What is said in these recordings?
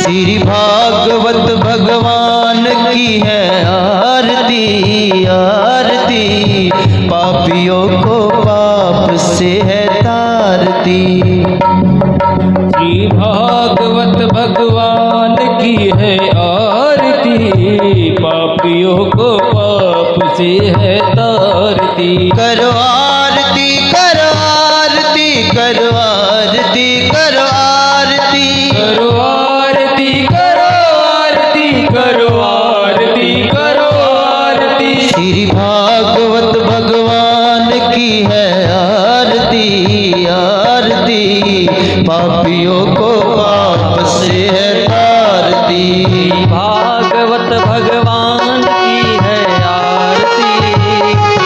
श्री भागवत भगवान की है आरती आरती, पापियों को पाप से है तारती। श्री भागवत भगवान की है आरती, पापियों को पाप से है तारती। करो आरती करो आरती करो आरती करो आरती, करो आरती करो आरती करो आरती करो आरती। श्री भागवत भगवान की है आरती आरती, पापियों को पाप से है तारती। भागवत भगवान की है आरती,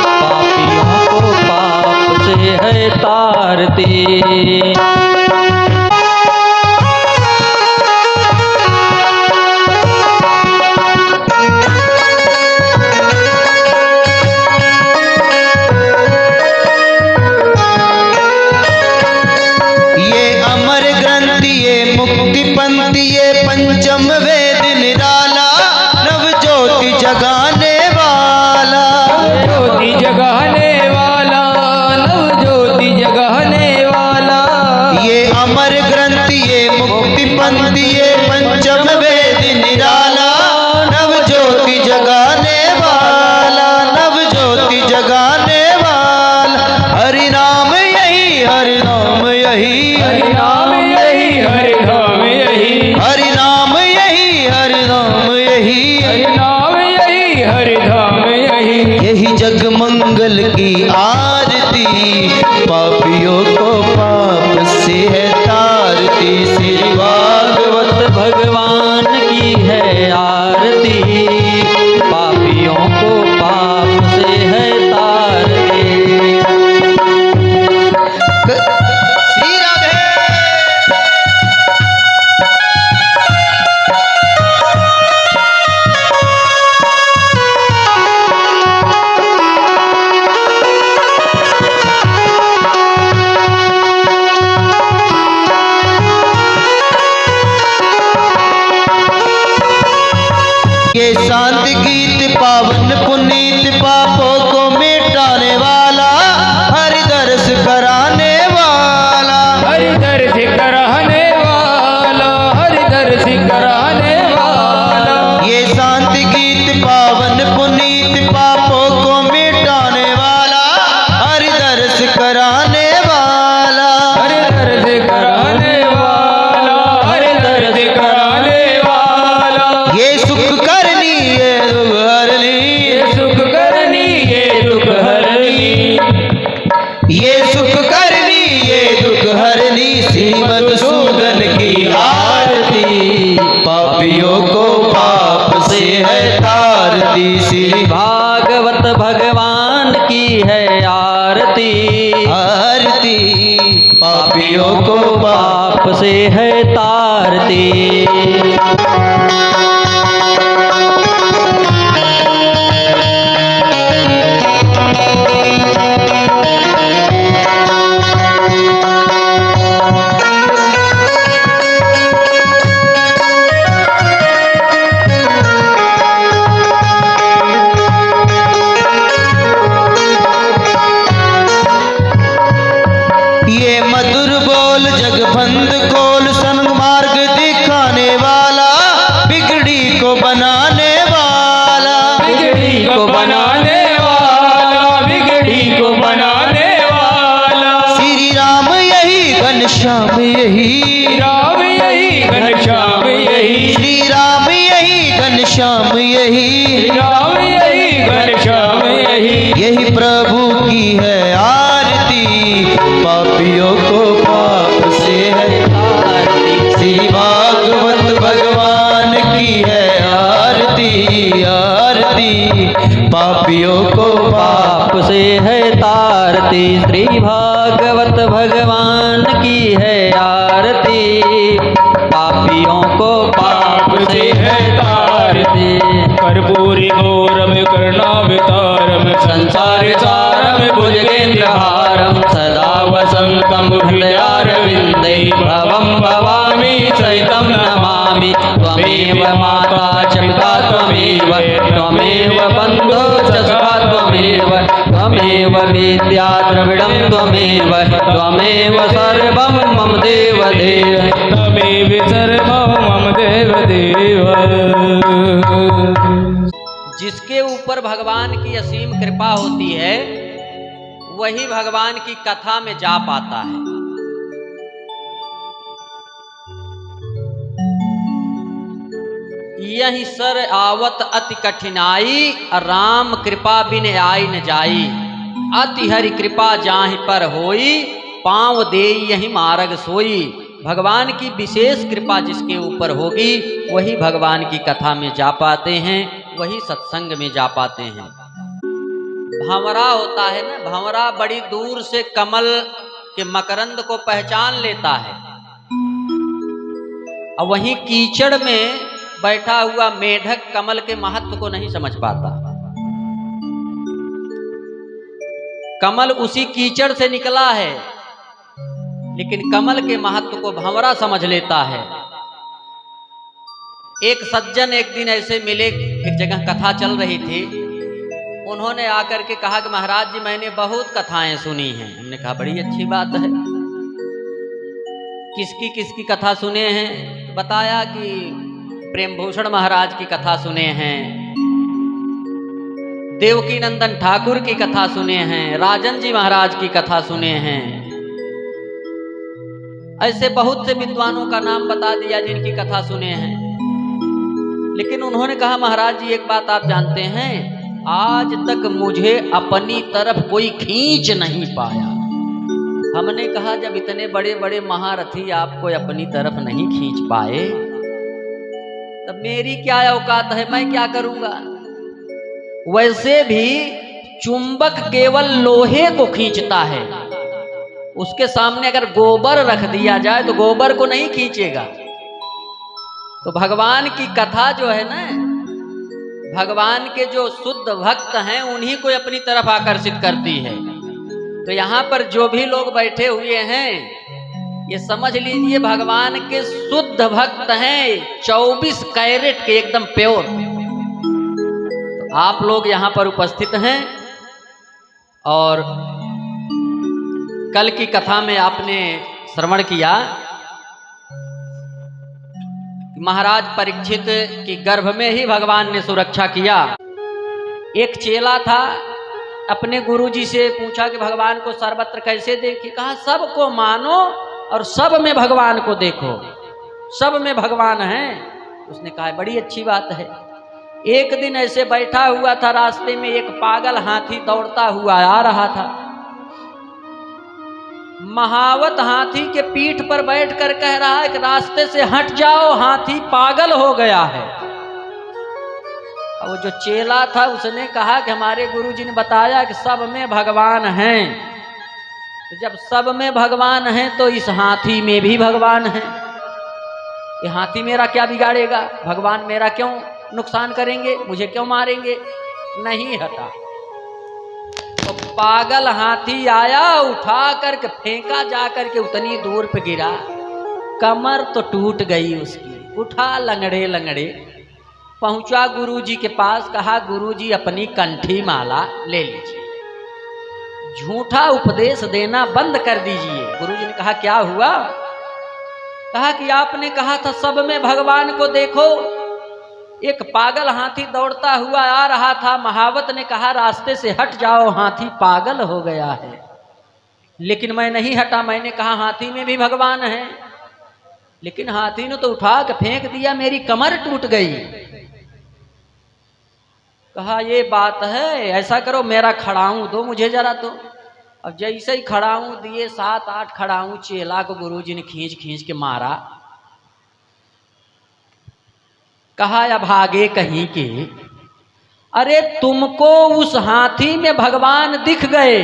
पापियों को पाप से है तारती। मुक्ति पंथी ये पंचम वेद निराला, नव ज्योति जगाने वाला, ज्योति जगाने वाला, नव ज्योति जगाने वाला। ये अमर ग्रंथ ये मुक्ति पंथी ये पंचम वेद निराला, नव ज्योति जगाने वाला, नव ज्योति जगाने वाला। हरि नाम यही हरि नाम यही हरि नाम यही हरि नाम यही हरि नाम यही हरि नाम यही हरि नाम यही हरि धाम यही। यही जग मंगल की आरती, पापियों को पाप से है तारती। श्री भागवत भगवान की है आरती, पापियों को पाप से है तारती। श्री राधे। ये शांति गीत पावन पुनीत, पापों को मिटाने वाला, हरि दर्श कराने वाला, हरि दर्श कराने वाला, हरि दर्श कराने वाला। ये शांति गीत पावन पुनीत, पापों को मिटाने वाला, हरि दर्श कराने वाला, हरि दर्श कराने वाला, हरि दर्श कराने वाला। ये सुख करनी ये दुख हरनी, ये सुख करनी ये दुख हरनी, ये सुख करनी ये दुख हरनी। श्री मधुसूदन की आरती, पापियों को पाप से है तारती। श्री भागवत भगवान की है आरती, आरती, पापियों को पाप से है तारती। ये मधुर बोल जगबंद खोल, सन्ग मार्ग दिखाने वाला, बिगड़ी को बनाने वाला, बिगड़ी को बनाने वाला, बिगड़ी को बनाने वाला। श्री राम यही घनश्याम यही राम यही घनश्याम यही, श्री राम यही घनश्याम यही, राम यही घनश्याम यही। यही प्रभु की है आरती, पापियों को पाप से है तारती। श्री भागवत भगवान की है आरती आरती, पापियों को पाप से है तारती। श्री भागवत भगवान की है आरती, पापियों को पाप से है तारती। कर्पूरी गौरम करुणावतारम, संसार सारम भुजगेन्द्रहारम, सदा वसंतं हृदयारविन्दे भवं भवामि सहितं नमामि। त्वमेव माता च पिता त्वमेव, त्वमेव बन्धो च सखा त्वमेव, त्वमेव विद्या द्रविडं त्वमेव, त्वमेव सर्वं मम देवदेव, त्वमेव सर्वं मम देवदेव। जिसके ऊपर भगवान की असीम कृपा होती है वही भगवान की कथा में जा पाता है। यही सर आवत अति कठिनाई, राम कृपा बिन आई न जाई, अति हरि कृपा जाहि पर होई, पाँव दे यही मार्ग सोई। भगवान की विशेष कृपा जिसके ऊपर होगी वही भगवान की कथा में जा पाते हैं, वही सत्संग में जा पाते हैं। भंवरा होता है ना, भंवरा बड़ी दूर से कमल के मकरंद को पहचान लेता है, और वहीं कीचड़ में बैठा हुआ मेढक कमल के महत्व को नहीं समझ पाता। कमल उसी कीचड़ से निकला है, लेकिन कमल के महत्व को भंवरा समझ लेता है। एक सज्जन एक दिन ऐसे मिले, एक जगह कथा चल रही थी, उन्होंने आकर के कहा कि महाराज जी मैंने बहुत कथाएं सुनी हैं। हमने कहा बड़ी अच्छी बात है, किसकी किसकी कथा सुने हैं? बताया कि प्रेमभूषण महाराज की कथा सुने हैं, देवकी नंदन ठाकुर की कथा सुने हैं, राजन जी महाराज की कथा सुने हैं। ऐसे बहुत से विद्वानों का नाम बता दिया जिनकी कथा सुने हैं। लेकिन उन्होंने कहा महाराज जी एक बात आप जानते हैं, आज तक मुझे अपनी तरफ कोई खींच नहीं पाया। हमने कहा जब इतने बड़े बड़े महारथी आपको अपनी तरफ नहीं खींच पाए तब मेरी क्या औकात है, मैं क्या करूंगा? वैसे भी चुंबक केवल लोहे को खींचता है, उसके सामने अगर गोबर रख दिया जाए तो गोबर को नहीं खींचेगा। तो भगवान की कथा जो है ना, भगवान के जो शुद्ध भक्त हैं उन्हीं को अपनी तरफ आकर्षित करती है। तो यहाँ पर जो भी लोग बैठे हुए हैं ये समझ लीजिए भगवान के शुद्ध भक्त हैं, 24 कैरेट के एकदम प्योर। तो आप लोग यहाँ पर उपस्थित हैं और कल की कथा में आपने श्रवण किया महाराज परीक्षित की गर्भ में ही भगवान ने सुरक्षा किया। एक चेला था, अपने गुरुजी से पूछा कि भगवान को सर्वत्र कैसे देखे? कहा सबको मानो और सब में भगवान को देखो, सब में भगवान है। उसने कहा बड़ी अच्छी बात है। एक दिन ऐसे बैठा हुआ था, रास्ते में एक पागल हाथी दौड़ता हुआ आ रहा था। महावत हाथी के पीठ पर बैठकर कह रहा है कि रास्ते से हट जाओ, हाथी पागल हो गया है। और वो जो चेला था उसने कहा कि हमारे गुरुजी ने बताया कि सब में भगवान हैं, तो जब सब में भगवान हैं तो इस हाथी में भी भगवान है। ये हाथी मेरा क्या बिगाड़ेगा? भगवान मेरा क्यों नुकसान करेंगे? मुझे क्यों मारेंगे? नहीं हटा। तो पागल हाथी आया, उठा करके फेंका, जा करके उतनी दूर पे गिरा, कमर तो टूट गई उसकी। उठा लंगड़े लंगड़े पहुंचा गुरुजी के पास, कहा गुरुजी अपनी कंठी माला ले लीजिए, झूठा उपदेश देना बंद कर दीजिए। गुरुजी ने कहा क्या हुआ? कहा कि आपने कहा था सब में भगवान को देखो। एक पागल हाथी दौड़ता हुआ आ रहा था, महावत ने कहा रास्ते से हट जाओ, हाथी पागल हो गया है। लेकिन मैं नहीं हटा, मैंने कहा हाथी में भी भगवान है, लेकिन हाथी ने तो उठा के फेंक दिया, मेरी कमर टूट गई। कहा ये बात है, ऐसा करो मेरा खड़ाऊं दो मुझे जरा। तो अब जैसे ही खड़ाऊं दिए, 7-8 खड़ाऊं चेला को गुरुजी ने खींच खींच के मारा। कहा अब आगे कहीं के, अरे तुमको उस हाथी में भगवान दिख गए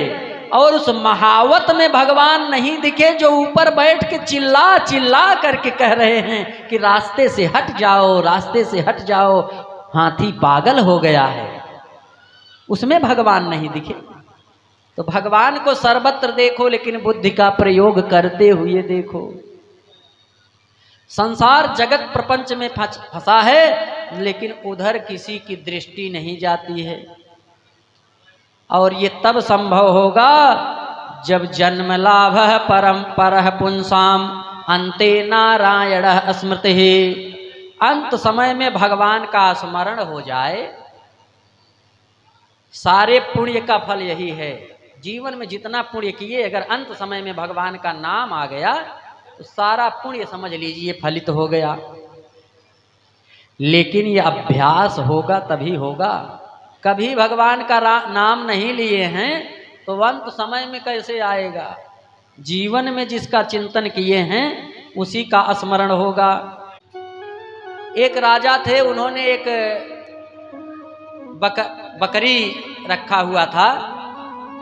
और उस महावत में भगवान नहीं दिखे, जो ऊपर बैठ के चिल्ला चिल्ला करके कह रहे हैं कि रास्ते से हट जाओ, रास्ते से हट जाओ, हाथी पागल हो गया है। उसमें भगवान नहीं दिखे। तो भगवान को सर्वत्र देखो, लेकिन बुद्धि का प्रयोग करते हुए देखो। संसार जगत प्रपंच में फंसा है, लेकिन उधर किसी की दृष्टि नहीं जाती है। और ये तब संभव होगा जब जन्म लाभ परम पुंसाम अंते नारायण स्मृति। अंत समय में भगवान का स्मरण हो जाए। सारे पुण्य का फल यही है। जीवन में जितना पुण्य किए, अगर अंत समय में भगवान का नाम आ गया तो सारा पुण्य समझ लीजिए फलित हो गया। लेकिन ये अभ्यास होगा तभी होगा। कभी भगवान का नाम नहीं लिए हैं तो अंत समय में कैसे आएगा? जीवन में जिसका चिंतन किए हैं उसी का स्मरण होगा। एक राजा थे, उन्होंने एक बकरी रखा हुआ था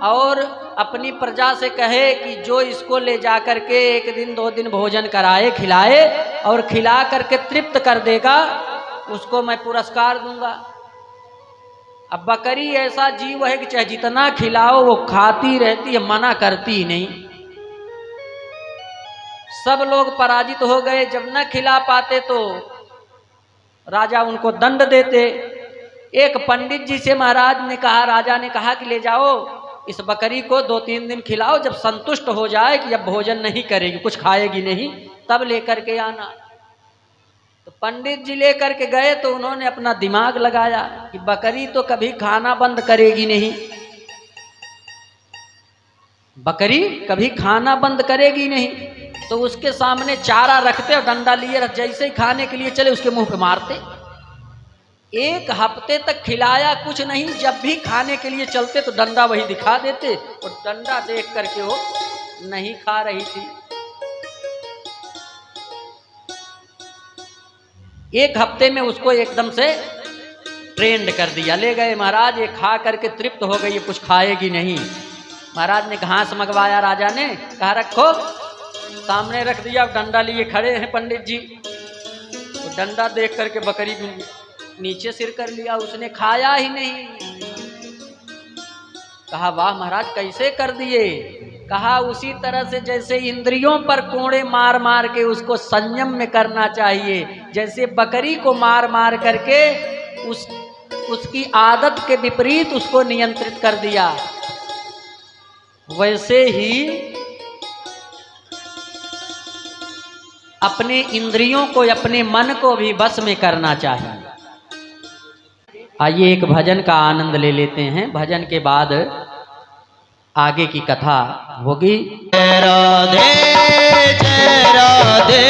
और अपनी प्रजा से कहे कि जो इसको ले जा करके एक दिन 2 दिन भोजन कराए, खिलाए और खिला करके तृप्त कर देगा उसको मैं पुरस्कार दूंगा। अब बकरी ऐसा जीव है कि चाहे जितना खिलाओ वो खाती रहती है, मना करती ही नहीं। सब लोग पराजित हो गए। जब न खिला पाते तो राजा उनको दंड देते। एक पंडित जी से महाराज ने कहा, राजा ने कहा कि ले जाओ इस बकरी को 2-3 दिन खिलाओ, जब संतुष्ट हो जाए कि अब भोजन नहीं करेगी, कुछ खाएगी नहीं, तब लेकर के आना। तो पंडित जी लेकर के गए तो उन्होंने अपना दिमाग लगाया कि बकरी तो कभी खाना बंद करेगी नहीं, बकरी कभी खाना बंद करेगी नहीं। तो उसके सामने चारा रखते और डंडा लिए जैसे ही खाने के लिए चले उसके मुंह पे मारते। 1 हफ्ते तक खिलाया कुछ नहीं, जब भी खाने के लिए चलते तो डंडा वही दिखा देते और डंडा देख करके वो नहीं खा रही थी। 1 हफ्ते में उसको एकदम से ट्रेंड कर दिया। ले गए महाराज, ये खा करके तृप्त हो गई, ये कुछ खाएगी नहीं। महाराज ने घास मंगवाया, राजा ने कहा रखो, सामने रख दिया। डंडा लिए खड़े हैं पंडित जी, तो डंडा देख करके बकरी नीचे सिर कर लिया, उसने खाया ही नहीं। कहा वाह महाराज कैसे कर दिए? कहा उसी तरह से जैसे इंद्रियों पर कोड़े मार मार के उसको संयम में करना चाहिए, जैसे बकरी को मार मार करके उसकी आदत के विपरीत उसको नियंत्रित कर दिया, वैसे ही अपने इंद्रियों को, अपने मन को भी बस में करना चाहिए। आइए एक भजन का आनंद ले लेते हैं, भजन के बाद आगे की कथा होगी। जय राधे जय राधे,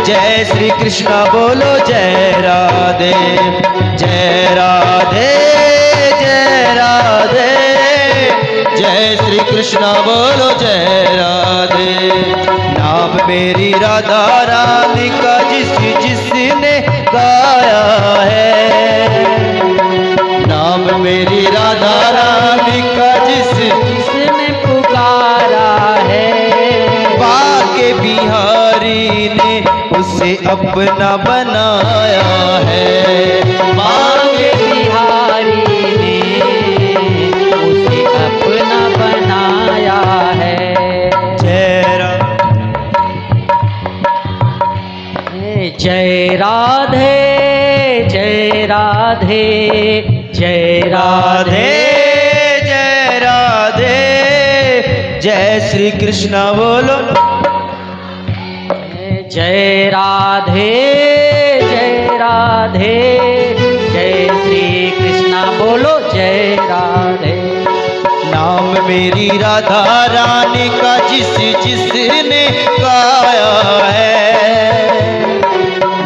जय श्री कृष्ण बोलो जय राधे, जय राधे जय राधे, जय श्री कृष्ण बोलो जय राधे। नाम मेरी राधा रानी का जिसने गाया है, नाम मेरी राधा रानी का जिसने पुकारा है, बाके बिहारी ने उसे अपना बनाया है, बाके बिहारी ने उसे अपना बनाया है। जय राधे जय राधे, जय राधे जय राधे, जय श्री कृष्ण बोलो जय राधे जय राधे, जय श्री कृष्ण बोलो जय राधे। नाम मेरी राधा रानी का जिसने गाया है,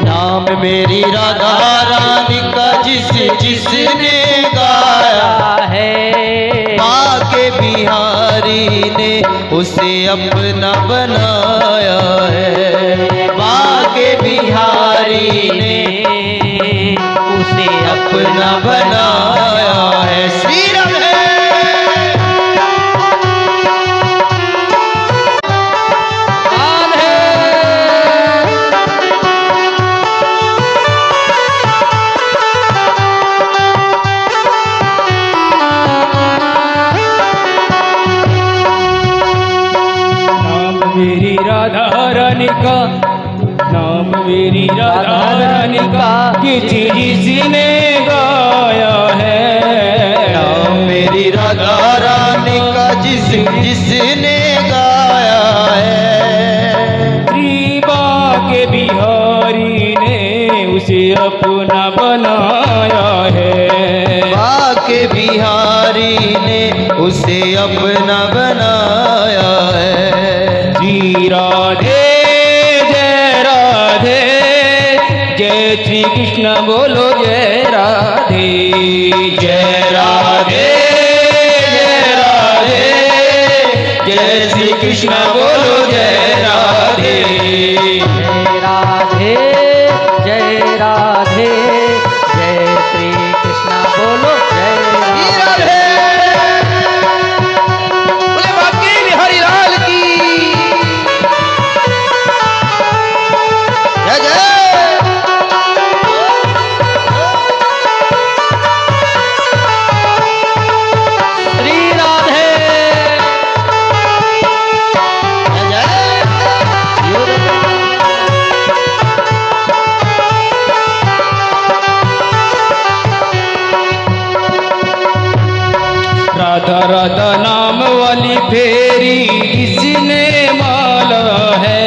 नाम मेरी राधा रानी का जिसने गाया है, बाके बिहारी ने उसे अपना बनाया है, बाके बिहारी ने उसे अपना बनाया है। श्री राधे मेरी राधा रानी का किसी जिसने गाया है। नाम मेरी राधा रानी का जिसने गाया है। श्री बाके बिहारी ने उसे अपना बनाया है। बाके बिहारी ने उसे अपना बनाया है। श्री राधे जय राधे, जय श्री कृष्ण बोलो जय राधे। जय राधे जय राधे, जय श्री कृष्ण बोलो जय राधे। जय राधे जय राधे, जय श्री कृष्ण बोलो जय राधे। बोले बाके बिहारी लाल की जय जय। श्री राधे जय राधा राधा नाम वाली फेरी किसने माला है।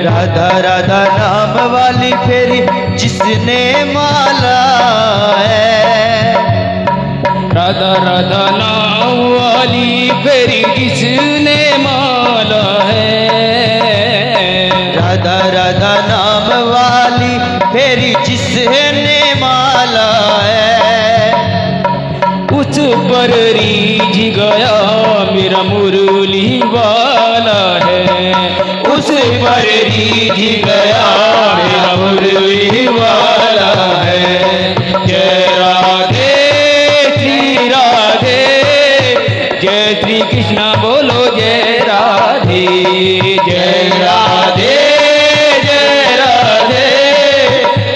राधा राधा नाम वाली फेरी जिसने माला है। राधा राधा नाम वाली फेरी किसने माला है। राधा राधा नाम वाली फेरी जिसने माला है। उस पर रीझ गया मेरा मुरली वाला है। उस पर रीझ गया मेरा मुरली वाला है। जय राधे श्री राधे, जय श्री कृष्ण बोलो जय राधे। जय राधे जय राधे,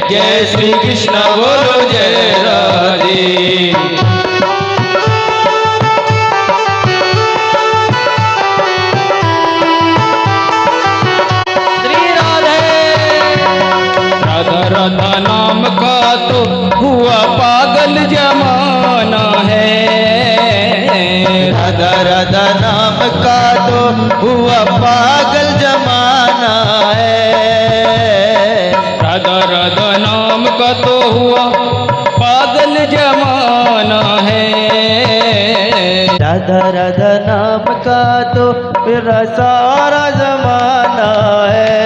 जय श्री कृष्ण बोलो जय राधे। श्री राधे राधा राधा नाम का तो हुआ पागल जमाना है। राधा राधा नाम का तो हुआ पागल जमाना है। राधा राधा नाम का तो हुआ पागल जमाना है। राधा राधा नाम का तो मेरा सारा जमाना है।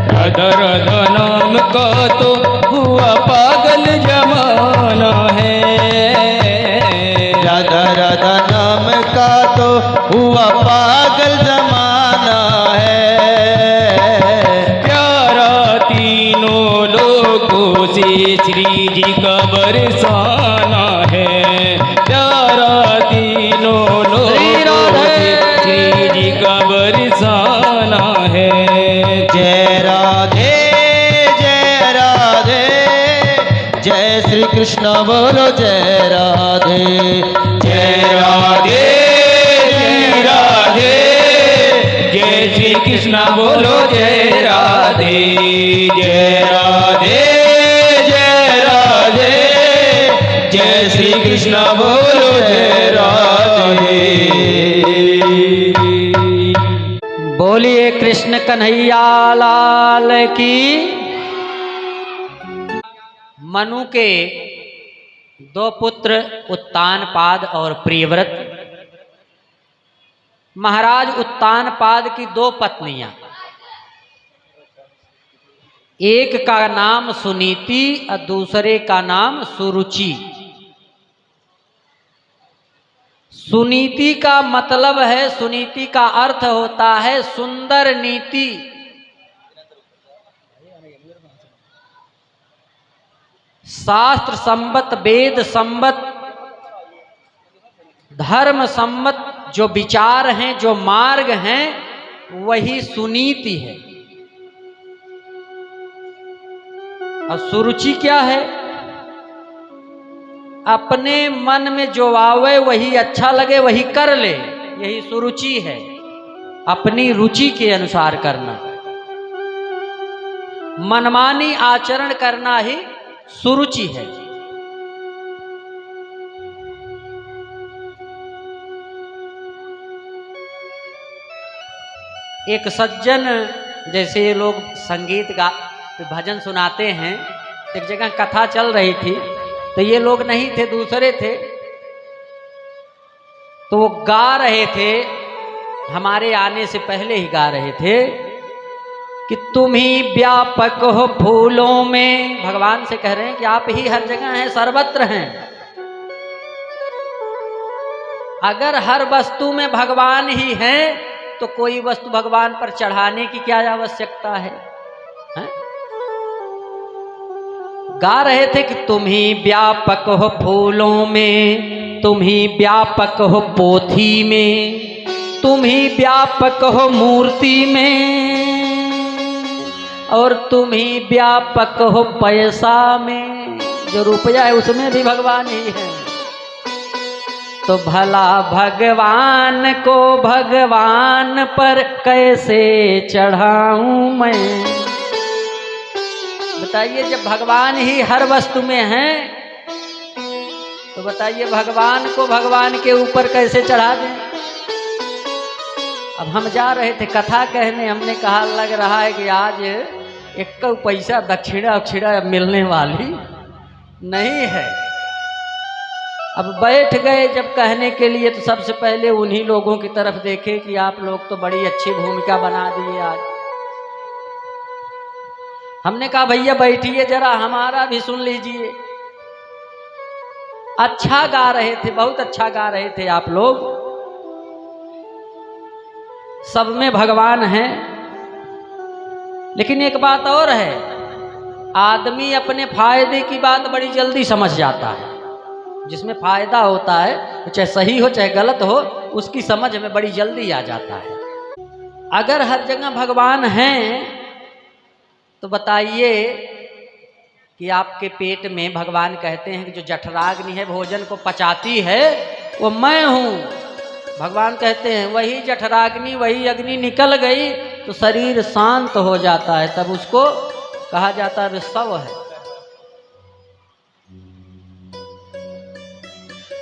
राधा राधा नाम का तो हुआ पागल जमाना है। राधा राधा नाम का तो हुआ पागल जमाना है। प्यारा तीनों लोगों से श्री जी का बरसाना है। प्यारा तीनों लोगों से श्री जी का बरसाना है। जय राधे जय राधे, जय श्री कृष्ण बोलो जय राधे। जय राधे जय राधे, जय श्री कृष्ण बोलो जय राधे। जय राधे जय राधे, जय श्री कृष्ण बोलो जय राधे। बोलिए कृष्ण कन्हैया लाल की। मनु के दो पुत्र उत्तानपाद और प्रियव्रत। महाराज उत्तानपाद की दो पत्नियां, एक का नाम सुनीति और दूसरे का नाम सुरुचि। सुनीति का मतलब है, सुनीति का अर्थ होता है सुंदर नीति। शास्त्र सम्मत, वेद सम्मत, धर्म सम्मत जो विचार हैं, जो मार्ग हैं, वही सुनीति है। और सुरुचि क्या है? अपने मन में जो आवे वही अच्छा लगे वही कर ले, यही सुरुचि है। अपनी रुचि के अनुसार करना। मनमानी आचरण करना ही सुरुचि है। एक सज्जन, जैसे ये लोग संगीत गा भजन सुनाते हैं, एक जगह कथा चल रही थी, तो ये लोग नहीं थे, दूसरे थे, तो वो गा रहे थे, हमारे आने से पहले ही गा रहे थे कि तुम ही व्यापक हो फूलों में। भगवान से कह रहे हैं कि आप ही हर जगह हैं, सर्वत्र हैं। अगर हर वस्तु में भगवान ही हैं, तो कोई वस्तु भगवान पर चढ़ाने की क्या आवश्यकता है? गा रहे थे कि तुम ही व्यापक हो फूलों में, तुम ही व्यापक हो पोथी में, तुम ही व्यापक हो मूर्ति में, और तुम ही व्यापक हो पैसा में। जो रुपया है उसमें भी भगवान ही है। तो भला भगवान को भगवान पर कैसे चढ़ाऊं मैं? बताइए, जब भगवान ही हर वस्तु में हैं, तो बताइए भगवान को भगवान के ऊपर कैसे चढ़ा दें? अब हम जा रहे थे कथा कहने, हमने कहा लग रहा है कि आज एक पैसा दक्षिणा मिलने वाली नहीं है। अब बैठ गए जब कहने के लिए, तो सबसे पहले उन्हीं लोगों की तरफ देखे कि आप लोग तो बड़ी अच्छी भूमिका बना दिए आज। हमने कहा भैया बैठिए जरा, हमारा भी सुन लीजिए। अच्छा गा रहे थे, बहुत अच्छा गा रहे थे आप लोग। सब में भगवान है, लेकिन एक बात और है, आदमी अपने फायदे की बात बड़ी जल्दी समझ जाता है। जिसमें फायदा होता है, चाहे सही हो चाहे गलत हो, उसकी समझ में बड़ी जल्दी आ जाता है। अगर हर जगह भगवान हैं, तो बताइए कि आपके पेट में भगवान कहते हैं कि जो जठराग्नि है भोजन को पचाती है, वो मैं हूँ। भगवान कहते हैं वही जठराग्नि, वही अग्नि निकल गई तो शरीर शांत हो जाता है, तब उसको कहा जाता है शव है।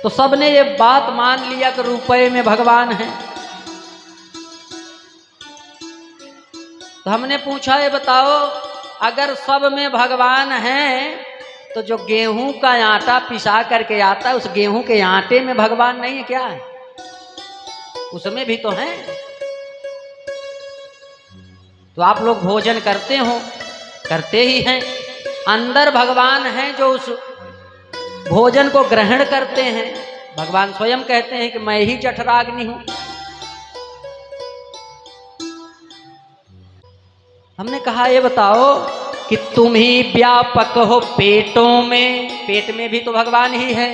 तो सबने ये बात मान लिया कि रुपए में भगवान है। तो हमने पूछा, ये बताओ अगर सब में भगवान है, तो जो गेहूं का आटा पिसा करके आता है, उस गेहूं के आटे में भगवान नहीं है क्या? है, उसमें भी तो है। तो आप लोग भोजन करते हो, करते ही हैं, अंदर भगवान हैं जो उस भोजन को ग्रहण करते हैं। भगवान स्वयं कहते हैं कि मैं ही जठराग्नि हूं। हमने कहा ये बताओ कि तुम ही व्यापक हो पेटों में, पेट में भी तो भगवान ही है।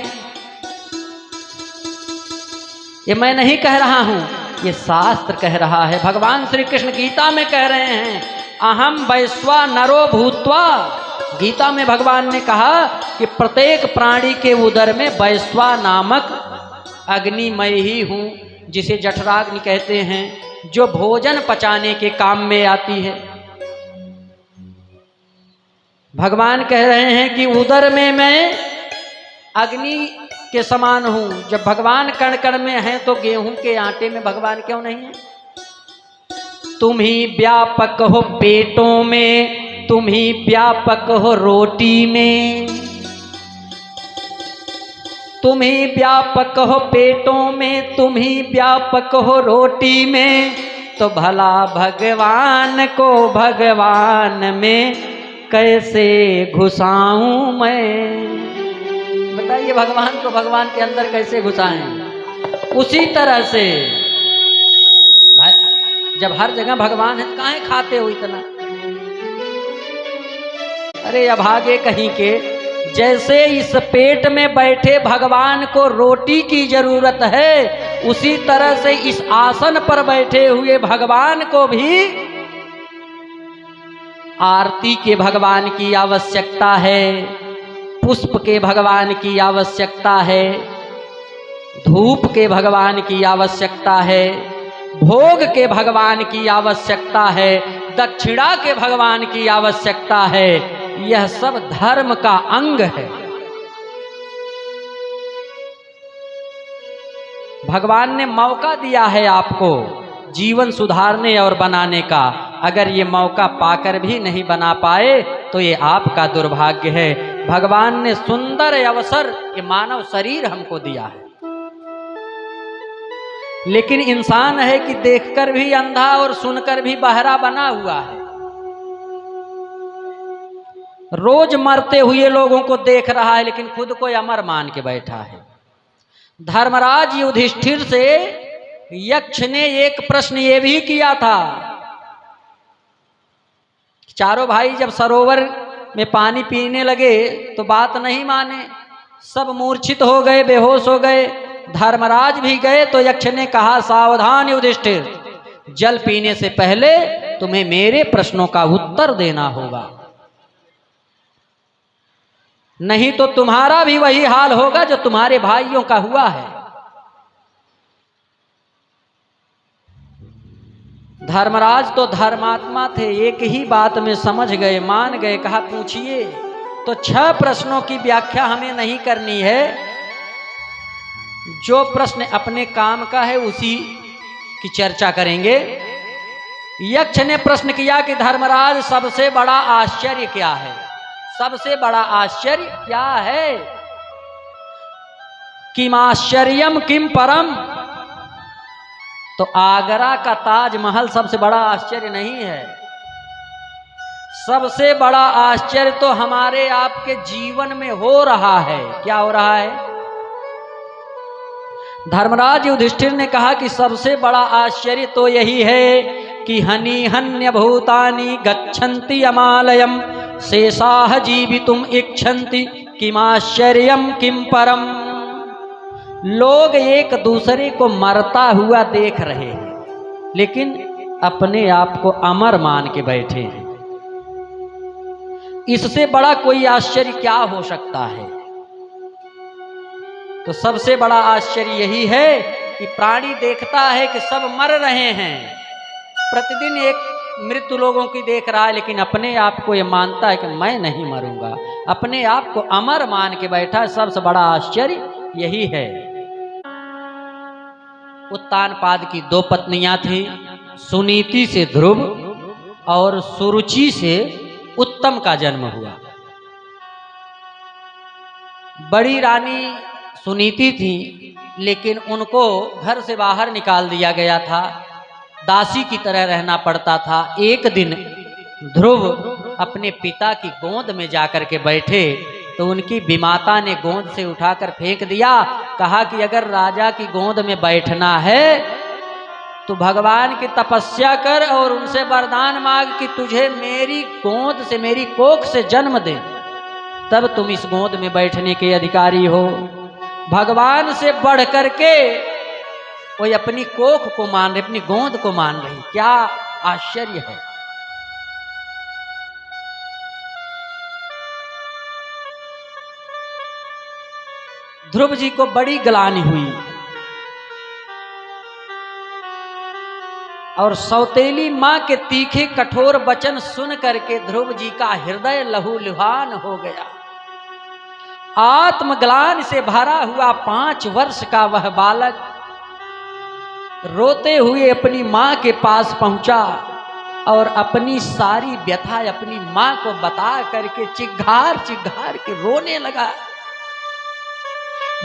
ये मैं नहीं कह रहा हूं, ये शास्त्र कह रहा है। भगवान श्री कृष्ण गीता में कह रहे हैं, अहम वैश्वा नरो भूत्वा। गीता में भगवान ने कहा कि प्रत्येक प्राणी के उदर में वैश्वा नामक अग्नि मैं ही हूं, जिसे जठराग्नि कहते हैं, जो भोजन पचाने के काम में आती है। भगवान कह रहे हैं कि उदर में मैं अग्नि के समान हूं। जब भगवान कण कण में हैं, तो गेहूं के आटे में भगवान क्यों नहीं है? तुम ही व्यापक हो पेटों में, तुम ही व्यापक हो रोटी में, तुम ही व्यापक हो पेटों में, तुम ही व्यापक हो रोटी में। तो भला भगवान को भगवान में कैसे घुसाऊं मैं? बताइए भगवान को भगवान के अंदर कैसे घुसाएं? उसी तरह से भाई, जब हर जगह भगवान है तो काहे खाते हो इतना? अरे अभागे कहीं के, जैसे इस पेट में बैठे भगवान को रोटी की जरूरत है, उसी तरह से इस आसन पर बैठे हुए भगवान को भी आरती के भगवान की आवश्यकता है, पुष्प के भगवान की आवश्यकता है, धूप के भगवान की आवश्यकता है, भोग के भगवान की आवश्यकता है। दक्षिणा के भगवान की आवश्यकता है। यह सब धर्म का अंग है। भगवान ने मौका दिया है आपको जीवन सुधारने और बनाने का। अगर ये मौका पाकर भी नहीं बना पाए तो ये आपका दुर्भाग्य है। भगवान ने सुंदर अवसर, ये मानव शरीर हमको दिया है, लेकिन इंसान है कि देखकर भी अंधा और सुनकर भी बहरा बना हुआ है। रोज मरते हुए लोगों को देख रहा है, लेकिन खुद को अमर मान के बैठा है। धर्मराज युधिष्ठिर से यक्ष ने एक प्रश्न ये भी किया था। चारों भाई जब सरोवर में पानी पीने लगे तो बात नहीं माने, सब मूर्छित हो गए, बेहोश हो गए। धर्मराज भी गए तो यक्ष ने कहा, सावधान युधिष्ठिर, जल पीने से पहले तुम्हें मेरे प्रश्नों का उत्तर देना होगा, नहीं तो तुम्हारा भी वही हाल होगा जो तुम्हारे भाइयों का हुआ है। धर्मराज तो धर्मात्मा थे, एक ही बात में समझ गए, मान गए। कहा, पूछिए। तो 6 प्रश्नों की व्याख्या हमें नहीं करनी है। जो प्रश्न अपने काम का है उसी की चर्चा करेंगे। यक्ष ने प्रश्न किया कि धर्मराज, सबसे बड़ा आश्चर्य क्या है? सबसे बड़ा आश्चर्य क्या है? किम आश्चर्यम किम परम। तो आगरा का ताजमहल सबसे बड़ा आश्चर्य नहीं है। सबसे बड़ा आश्चर्य तो हमारे आपके जीवन में हो रहा है। क्या हो रहा है? धर्मराज युधिष्ठिर ने कहा कि सबसे बड़ा आश्चर्य तो यही है कि हनि हन्य भूतानि गच्छन्ति अमालयम शेषाः जीवितुम इच्छन्ति किमाश्चर्यम किम परम। लोग एक दूसरे को मरता हुआ देख रहे हैं, लेकिन अपने आप को अमर मान के बैठे हैं। इससे बड़ा कोई आश्चर्य क्या हो सकता है? तो सबसे बड़ा आश्चर्य यही है कि प्राणी देखता है कि सब मर रहे हैं, प्रतिदिन एक मृत्यु लोगों की देख रहा है, लेकिन अपने आप को ये मानता है कि मैं नहीं मरूंगा, अपने आप को अमर मान के बैठा है। सबसे बड़ा आश्चर्य यही है। उत्तानपाद की 2 पत्नियां थी, सुनीति से ध्रुव और सुरुचि से उत्तम का जन्म हुआ। बड़ी रानी सुनीति थी, लेकिन उनको घर से बाहर निकाल दिया गया था, दासी की तरह रहना पड़ता था। एक दिन ध्रुव अपने पिता की गोद में जाकर के बैठे तो उनकी विमाता ने गोद से उठाकर फेंक दिया। कहा कि अगर राजा की गोद में बैठना है तो भगवान की तपस्या कर और उनसे वरदान मांग कि तुझे मेरी गोद से, मेरी कोख से जन्म दे, तब तुम इस गोद में बैठने के अधिकारी हो। भगवान से बढ़ करके वो अपनी कोख को मान रही, अपनी गोद को मान रही। क्या आश्चर्य है! ध्रुव जी को बड़ी ग्लानि हुई और सौतेली मां के तीखे कठोर वचन सुन करके ध्रुव जी का हृदय लहूलुहान हो गया। आत्मग्लानि से भरा हुआ 5 वर्ष का वह बालक रोते हुए अपनी मां के पास पहुंचा और अपनी सारी व्यथा अपनी मां को बता करके चिघार चिघार के रोने लगा।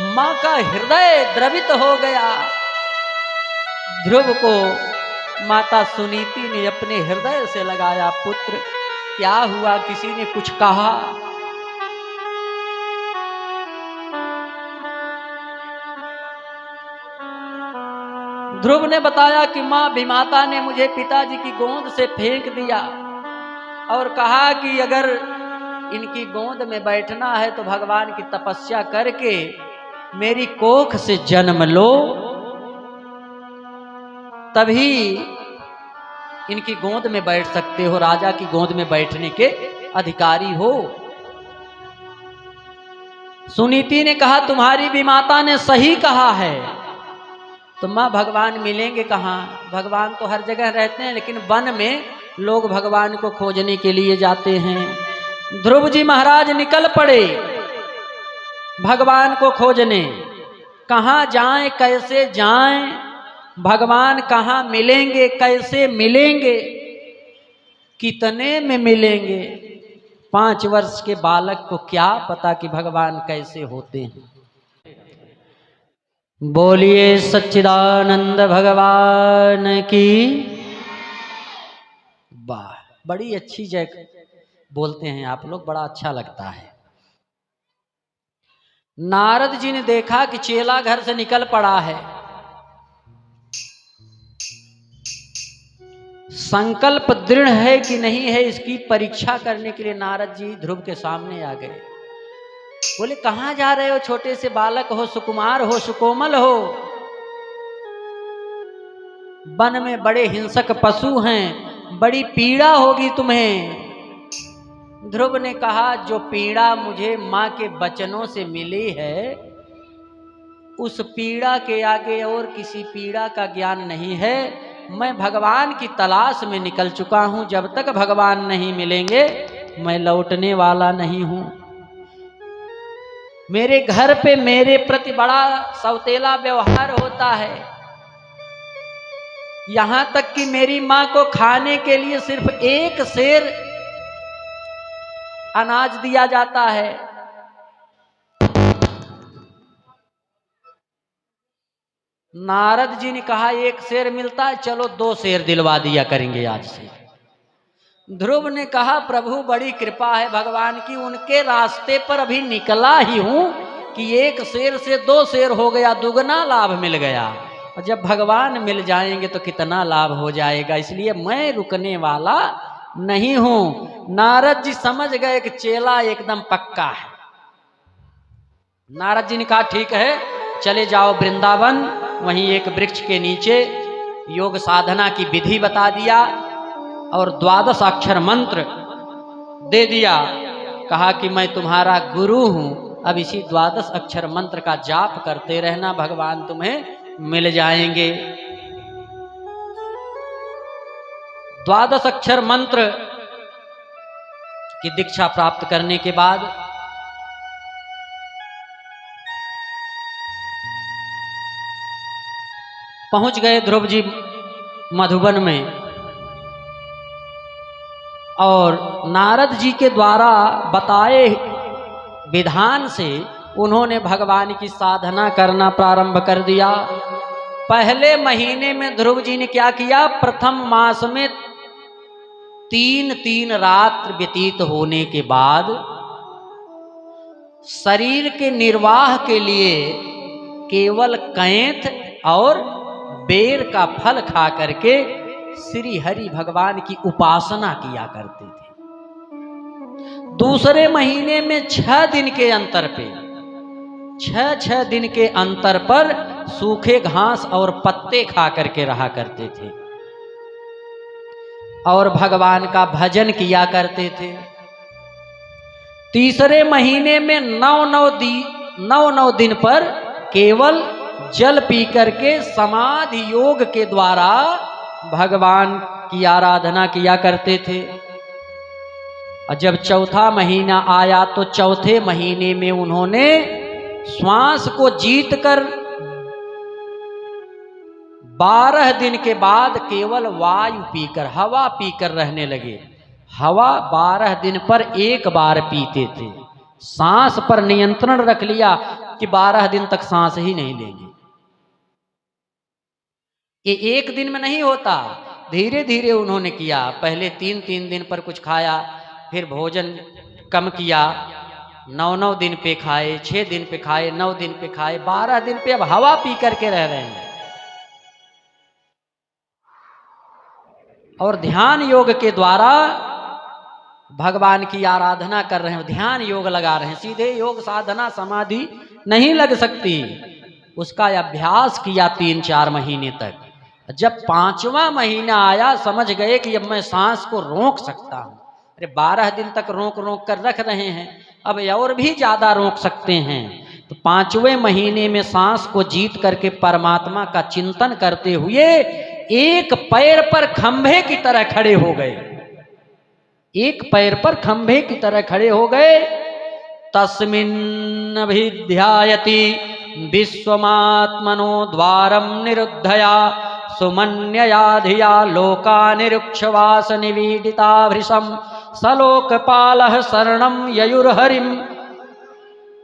मां का हृदय द्रवित हो गया। ध्रुव को माता सुनीति ने अपने हृदय से लगाया, पुत्र क्या हुआ, किसी ने कुछ कहा? ध्रुव ने बताया कि मां विमाता ने मुझे पिताजी की गोद से फेंक दिया और कहा कि अगर इनकी गोद में बैठना है तो भगवान की तपस्या करके मेरी कोख से जन्म लो, तभी इनकी गोद में बैठ सकते हो, राजा की गोद में बैठने के अधिकारी हो। सुनीति ने कहा तुम्हारी विमाता ने सही कहा है। तो मां भगवान मिलेंगे कहाँ? भगवान तो हर जगह रहते हैं, लेकिन वन में लोग भगवान को खोजने के लिए जाते हैं। ध्रुव जी महाराज निकल पड़े भगवान को खोजने। कहाँ जाएं, कैसे जाएं, भगवान कहाँ मिलेंगे, कैसे मिलेंगे, कितने में मिलेंगे। 5 वर्ष के बालक को क्या पता कि भगवान कैसे होते हैं। बोलिए सच्चिदानंद भगवान की। वाह, बड़ी अच्छी जय बोलते हैं आप लोग, बड़ा अच्छा लगता है। नारद जी ने देखा कि चेला घर से निकल पड़ा है। संकल्प दृढ़ है कि नहीं है, इसकी परीक्षा करने के लिए नारद जी ध्रुव के सामने आ गए। बोले कहाँ जा रहे हो, छोटे से बालक हो, सुकुमार हो, सुकोमल हो, वन में बड़े हिंसक पशु हैं, बड़ी पीड़ा होगी तुम्हें। ध्रुव ने कहा जो पीड़ा मुझे माँ के वचनों से मिली है, उस पीड़ा के आगे और किसी पीड़ा का ज्ञान नहीं है। मैं भगवान की तलाश में निकल चुका हूं। जब तक भगवान नहीं मिलेंगे मैं लौटने वाला नहीं हूं। मेरे घर पे मेरे प्रति बड़ा सौतेला व्यवहार होता है। यहां तक कि मेरी मां को खाने के लिए सिर्फ 1 सेर अनाज दिया जाता है। नारद जी ने कहा 1 सेर मिलता है, चलो 2 सेर दिलवा दिया करेंगे आज से। ध्रुव ने कहा प्रभु बड़ी कृपा है भगवान की, उनके रास्ते पर अभी निकला ही हूं कि 1 सेर से 2 सेर हो गया, दुगना लाभ मिल गया। और जब भगवान मिल जाएंगे तो कितना लाभ हो जाएगा, इसलिए मैं रुकने वाला नहीं हूं। नारद जी समझ गए कि चेला एकदम पक्का है। नारद जी ने कहा ठीक है, चले जाओ वृंदावन, वहीं एक वृक्ष के नीचे योग साधना की विधि बता दिया और 12 अक्षर मंत्र दे दिया। कहा कि मैं तुम्हारा गुरु हूं, अब इसी 12 अक्षर मंत्र का जाप करते रहना, भगवान तुम्हें मिल जाएंगे। 12 अक्षर मंत्र की दीक्षा प्राप्त करने के बाद पहुंच गए ध्रुव जी मधुबन में। और नारद जी के द्वारा बताए विधान से उन्होंने भगवान की साधना करना प्रारंभ कर दिया। पहले महीने में ध्रुव जी ने क्या किया, प्रथम मास में 3 रात्र व्यतीत होने के बाद शरीर के निर्वाह के लिए केवल कैंथ और बेर का फल खा करके श्री हरि भगवान की उपासना किया करते थे। दूसरे महीने में 6 दिन के अंतर पे 6 दिन के अंतर पर सूखे घास और पत्ते खा करके रहा करते थे और भगवान का भजन किया करते थे। तीसरे महीने में 9 दिन पर केवल जल पी करके समाधि योग के द्वारा भगवान की आराधना किया करते थे। और जब चौथा महीना आया तो चौथे महीने में उन्होंने श्वास को जीतकर 12 दिन के बाद केवल वायु पीकर, हवा पीकर रहने लगे। हवा 12 दिन पर 1 बार पीते थे। सांस पर नियंत्रण रख लिया कि 12 दिन तक सांस ही नहीं लेंगे। ये 1 दिन में नहीं होता, धीरे धीरे उन्होंने किया। पहले 3 दिन पर कुछ खाया, फिर भोजन कम किया, 9 दिन पे खाए, 6 दिन पे खाए, 9 दिन पे खाए, 12 दिन पे अब हवा पी करके रह रहे हैं। और ध्यान योग के द्वारा भगवान की आराधना कर रहे हैं, ध्यान योग लगा रहे हैं। सीधे योग साधना समाधि नहीं लग सकती, उसका अभ्यास किया 3-4 महीने तक। जब 5वां महीना आया समझ गए कि अब मैं सांस को रोक सकता हूं। अरे 12 दिन तक रोक कर रख रहे हैं, अब और भी ज्यादा रोक सकते हैं। तो 5वें महीने में सांस को जीत करके परमात्मा का चिंतन करते हुए एक पैर पर खंभे की तरह खड़े हो गए, एक पैर पर खंभे की तरह खड़े हो गए। तस्मिन्नभिध्यायति विश्वमात्मनो द्वारम निरुद्धया सुमन्यया धिया लोकानिरुक्षवास निवीडिता भृशम सलोकपालः शरणं ययुर्हरिम।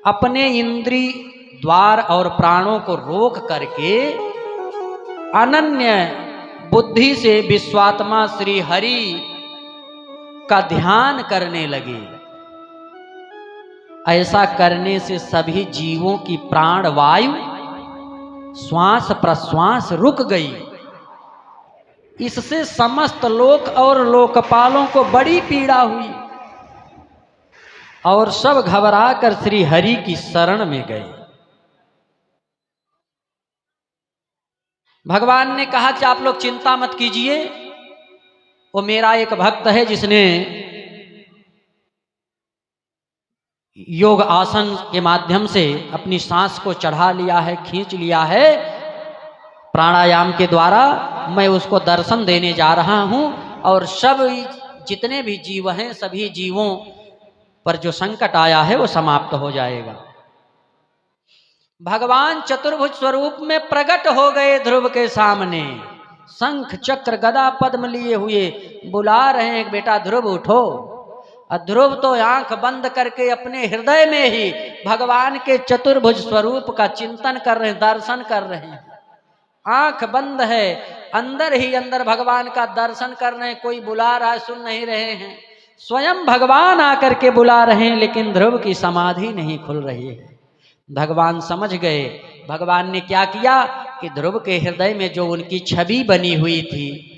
अपने इंद्री द्वार और प्राणों को रोक करके अनन्य बुद्धि से विश्वात्मा श्री हरि का ध्यान करने लगे। ऐसा करने से सभी जीवों की प्राण वायु श्वास प्रश्वास रुक गई। इससे समस्त लोक और लोकपालों को बड़ी पीड़ा हुई और सब घबरा कर श्री हरि की शरण में गए। भगवान ने कहा कि आप लोग चिंता मत कीजिए, वो मेरा एक भक्त है जिसने योग आसन के माध्यम से अपनी सांस को चढ़ा लिया है, खींच लिया है प्राणायाम के द्वारा। मैं उसको दर्शन देने जा रहा हूं और सब जितने भी जीव हैं सभी जीवों पर जो संकट आया है वो समाप्त हो जाएगा। भगवान चतुर्भुज स्वरूप में प्रकट हो गए ध्रुव के सामने, शंख चक्र गदा पद्म लिए हुए बुला रहे हैं, बेटा ध्रुव उठो। और ध्रुव तो आंख बंद करके अपने हृदय में ही भगवान के चतुर्भुज स्वरूप का चिंतन कर रहे हैं, दर्शन कर रहे हैं। आंख बंद है, अंदर ही अंदर भगवान का दर्शन कर रहे हैं। कोई बुला रहा है, सुन नहीं रहे हैं, स्वयं भगवान आकर के बुला रहे हैं, लेकिन ध्रुव की समाधि नहीं खुल रही है। भगवान समझ गए। भगवान ने क्या किया कि ध्रुव के हृदय में जो उनकी छवि बनी हुई थी,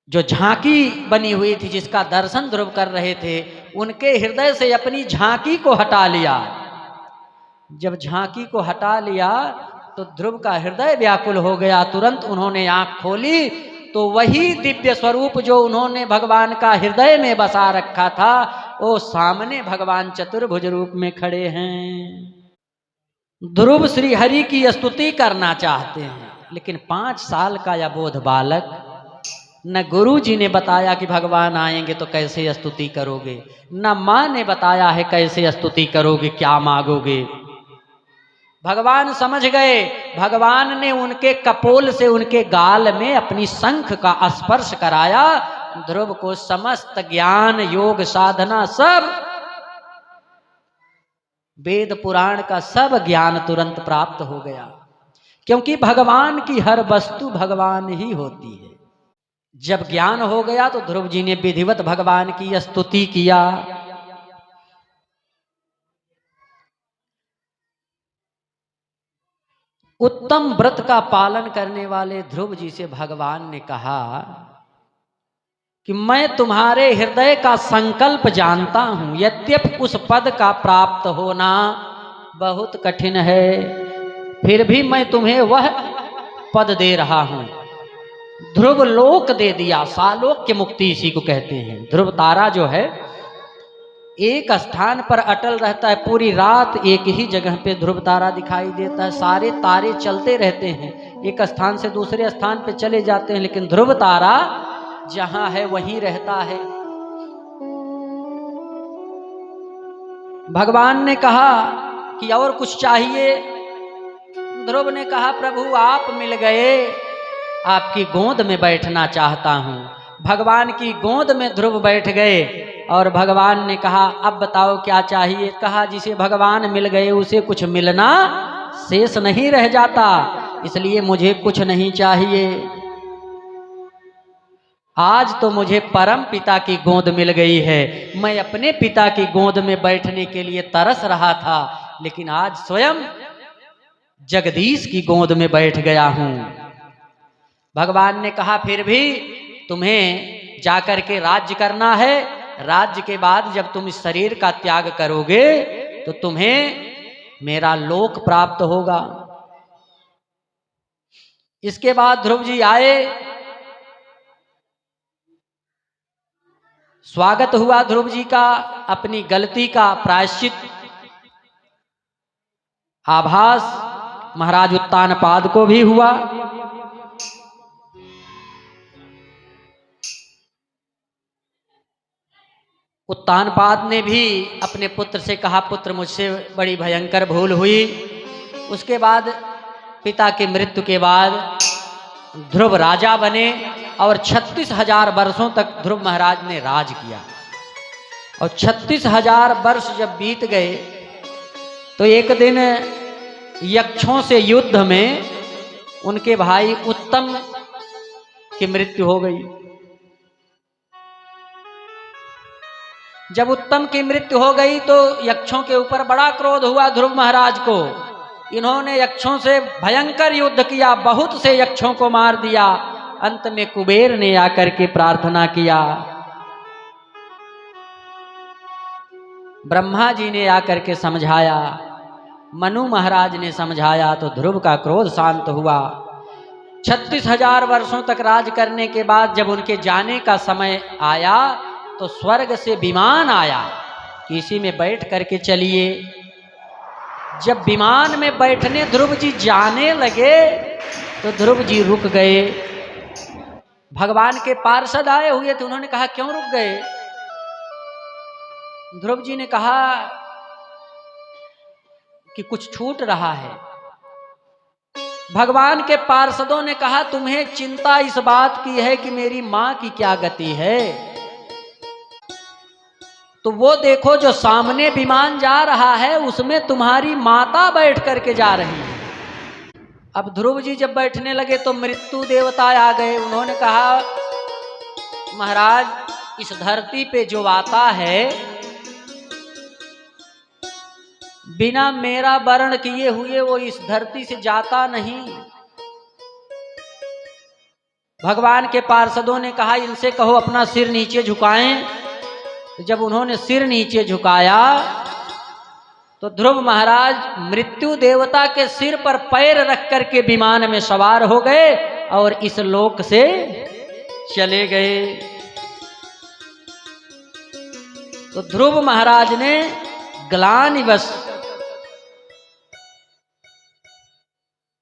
जो झांकी बनी हुई थी जिसका दर्शन ध्रुव कर रहे थे, उनके हृदय से अपनी झांकी को हटा लिया। जब झांकी को हटा लिया तो ध्रुव का हृदय व्याकुल हो गया। तुरंत उन्होंने आंख खोली तो वही दिव्य स्वरूप जो उन्होंने भगवान का हृदय में बसा रखा था, वो सामने भगवान चतुर्भुज रूप में खड़े हैं। ध्रुव श्री हरि की स्तुति करना चाहते हैं, लेकिन 5 साल का अबोध बालक, न गुरु जी ने बताया कि भगवान आएंगे तो कैसे स्तुति करोगे, न माँ ने बताया है कैसे स्तुति करोगे, क्या मांगोगे। भगवान समझ गए। भगवान ने उनके कपोल से उनके गाल में अपनी शंख का स्पर्श कराया। ध्रुव को समस्त ज्ञान योग साधना सब वेद पुराण का सब ज्ञान तुरंत प्राप्त हो गया, क्योंकि भगवान की हर वस्तु भगवान ही होती है। जब ज्ञान हो गया तो ध्रुव जी ने विधिवत भगवान की स्तुति किया। उत्तम व्रत का पालन करने वाले ध्रुव जी से भगवान ने कहा कि मैं तुम्हारे हृदय का संकल्प जानता हूं, यद्यपि उस पद का प्राप्त होना बहुत कठिन है, फिर भी मैं तुम्हें वह पद दे रहा हूं। ध्रुव लोक दे दिया, सालोक्य मुक्ति इसी को कहते हैं। ध्रुव तारा जो है एक स्थान पर अटल रहता है, पूरी रात एक ही जगह पे ध्रुव तारा दिखाई देता है। सारे तारे चलते रहते हैं, एक स्थान से दूसरे स्थान पे चले जाते हैं, लेकिन ध्रुव तारा जहां है वहीं रहता है। भगवान ने कहा कि और कुछ चाहिए। ध्रुव ने कहा प्रभु आप मिल गए, आपकी गोद में बैठना चाहता हूं। भगवान की गोद में ध्रुव बैठ गए और भगवान ने कहा अब बताओ क्या चाहिए। कहा जिसे भगवान मिल गए उसे कुछ मिलना शेष नहीं रह जाता, इसलिए मुझे कुछ नहीं चाहिए। आज तो मुझे परम पिता की गोद मिल गई है। मैं अपने पिता की गोद में बैठने के लिए तरस रहा था, लेकिन आज स्वयं जगदीश की गोद में बैठ गया हूं। भगवान ने कहा फिर भी तुम्हें जाकर के राज्य करना है। राज्य के बाद जब तुम इस शरीर का त्याग करोगे तो तुम्हें मेरा लोक प्राप्त होगा। इसके बाद ध्रुव जी आए, स्वागत हुआ ध्रुव जी का, अपनी गलती का प्रायश्चित आभास महाराज उत्तानपाद को भी हुआ। उत्तानपाद ने भी अपने पुत्र से कहा, पुत्र मुझसे बड़ी भयंकर भूल हुई। उसके बाद पिता की मृत्यु के बाद ध्रुव राजा बने और 36,000 वर्षों तक ध्रुव महाराज ने राज किया। और 36,000 वर्ष जब बीत गए तो एक दिन यक्षों से युद्ध में उनके भाई उत्तम की मृत्यु हो गई। जब उत्तम की मृत्यु हो गई तो यक्षों के ऊपर बड़ा क्रोध हुआ ध्रुव महाराज को। इन्होंने यक्षों से भयंकर युद्ध किया, बहुत से यक्षों को मार दिया। अंत में कुबेर ने आकर के प्रार्थना किया, ब्रह्मा जी ने आकर के समझाया, मनु महाराज ने समझाया तो ध्रुव का क्रोध शांत हुआ। 36,000 वर्षों तक राज करने के बाद जब उनके जाने का समय आया तो स्वर्ग से विमान आया कि इसी में बैठ करके चलिए। जब विमान में बैठने ध्रुव जी जाने लगे तो ध्रुव जी रुक गए। भगवान के पार्षद आए हुए थे, उन्होंने कहा क्यों रुक गए? ध्रुव जी ने कहा कि कुछ छूट रहा है। भगवान के पार्षदों ने कहा तुम्हें चिंता इस बात की है कि मेरी मां की क्या गति है, तो वो देखो जो सामने विमान जा रहा है उसमें तुम्हारी माता बैठ करके जा रही है। अब ध्रुव जी जब बैठने लगे तो मृत्यु देवता आ गए। उन्होंने कहा महाराज इस धरती पे जो आता है बिना मेरा वर्ण किए हुए वो इस धरती से जाता नहीं। भगवान के पार्षदों ने कहा इनसे कहो अपना सिर नीचे झुकाएं। तो जब उन्होंने सिर नीचे झुकाया तो ध्रुव महाराज मृत्यु देवता के सिर पर पैर रख करके विमान में सवार हो गए और इस लोक से चले गए। तो ध्रुव महाराज ने ग्लानिवश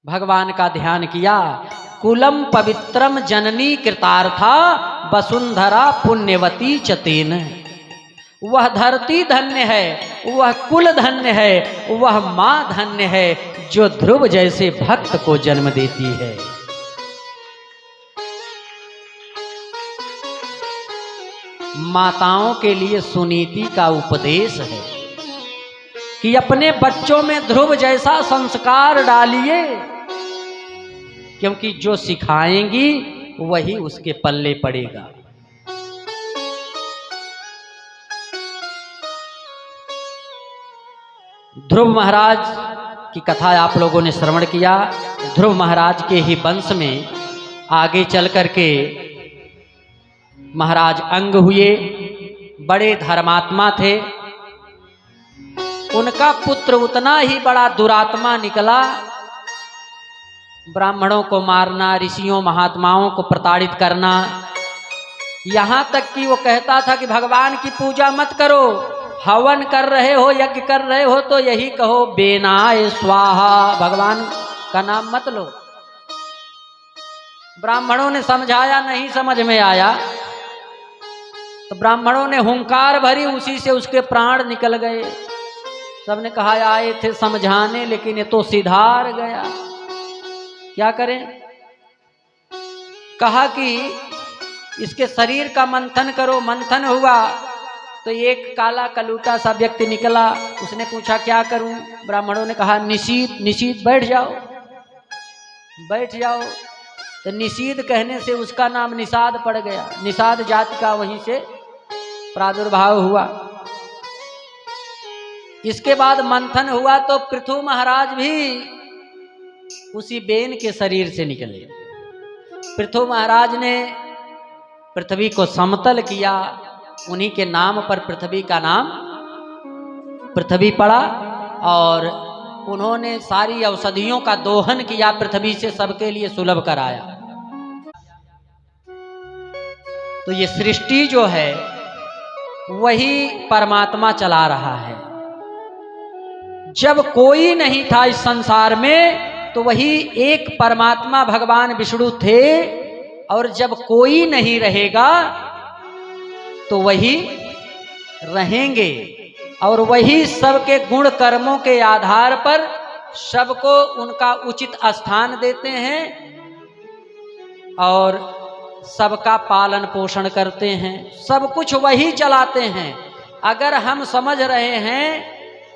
भगवान का ध्यान किया। कुलम पवित्रम जननी कृतार्था वसुंधरा पुण्यवती चतेन। वह धरती धन्य है, वह कुल धन्य है, वह मां धन्य है जो ध्रुव जैसे भक्त को जन्म देती है। माताओं के लिए सुनीति का उपदेश है कि अपने बच्चों में ध्रुव जैसा संस्कार डालिए, क्योंकि जो सिखाएंगी वही उसके पल्ले पड़ेगा। ध्रुव महाराज की कथा आप लोगों ने श्रवण किया। ध्रुव महाराज के ही वंश में आगे चल करके महाराज अंग हुए, बड़े धर्मात्मा थे। उनका पुत्र उतना ही बड़ा दुरात्मा निकला, ब्राह्मणों को मारना, ऋषियों महात्माओं को प्रताड़ित करना, यहां तक कि वो कहता था कि भगवान की पूजा मत करो, हवन कर रहे हो, यज्ञ कर रहे हो तो यही कहो बेनाय स्वाहा, भगवान का नाम मत लो। ब्राह्मणों ने समझाया, नहीं समझ में आया तो ब्राह्मणों ने हुंकार भरी, उसी से उसके प्राण निकल गए। सबने कहा आए थे समझाने लेकिन ये तो सिधार गया, क्या करें। कहा कि इसके शरीर का मंथन करो। मंथन हुआ तो एक काला कलूटा सा व्यक्ति निकला। उसने पूछा क्या करूं? ब्राह्मणों ने कहा निषीद, निषीद बैठ जाओ, बैठ जाओ। तो निषीद कहने से उसका नाम निषाद पड़ गया। निषाद जाति का वहीं से प्रादुर्भाव हुआ। इसके बाद मंथन हुआ तो पृथु महाराज भी उसी बेन के शरीर से निकले। पृथु महाराज ने पृथ्वी को समतल किया, उन्हीं के नाम पर पृथ्वी का नाम पृथ्वी पड़ा। और उन्होंने सारी औषधियों का दोहन किया, पृथ्वी से सबके लिए सुलभ कराया। तो ये सृष्टि जो है वही परमात्मा चला रहा है। जब कोई नहीं था इस संसार में तो वही एक परमात्मा भगवान विष्णु थे, और जब कोई नहीं रहेगा तो वही रहेंगे, और वही सबके गुण कर्मों के आधार पर सबको उनका उचित स्थान देते हैं और सबका पालन पोषण करते हैं, सब कुछ वही चलाते हैं। अगर हम समझ रहे हैं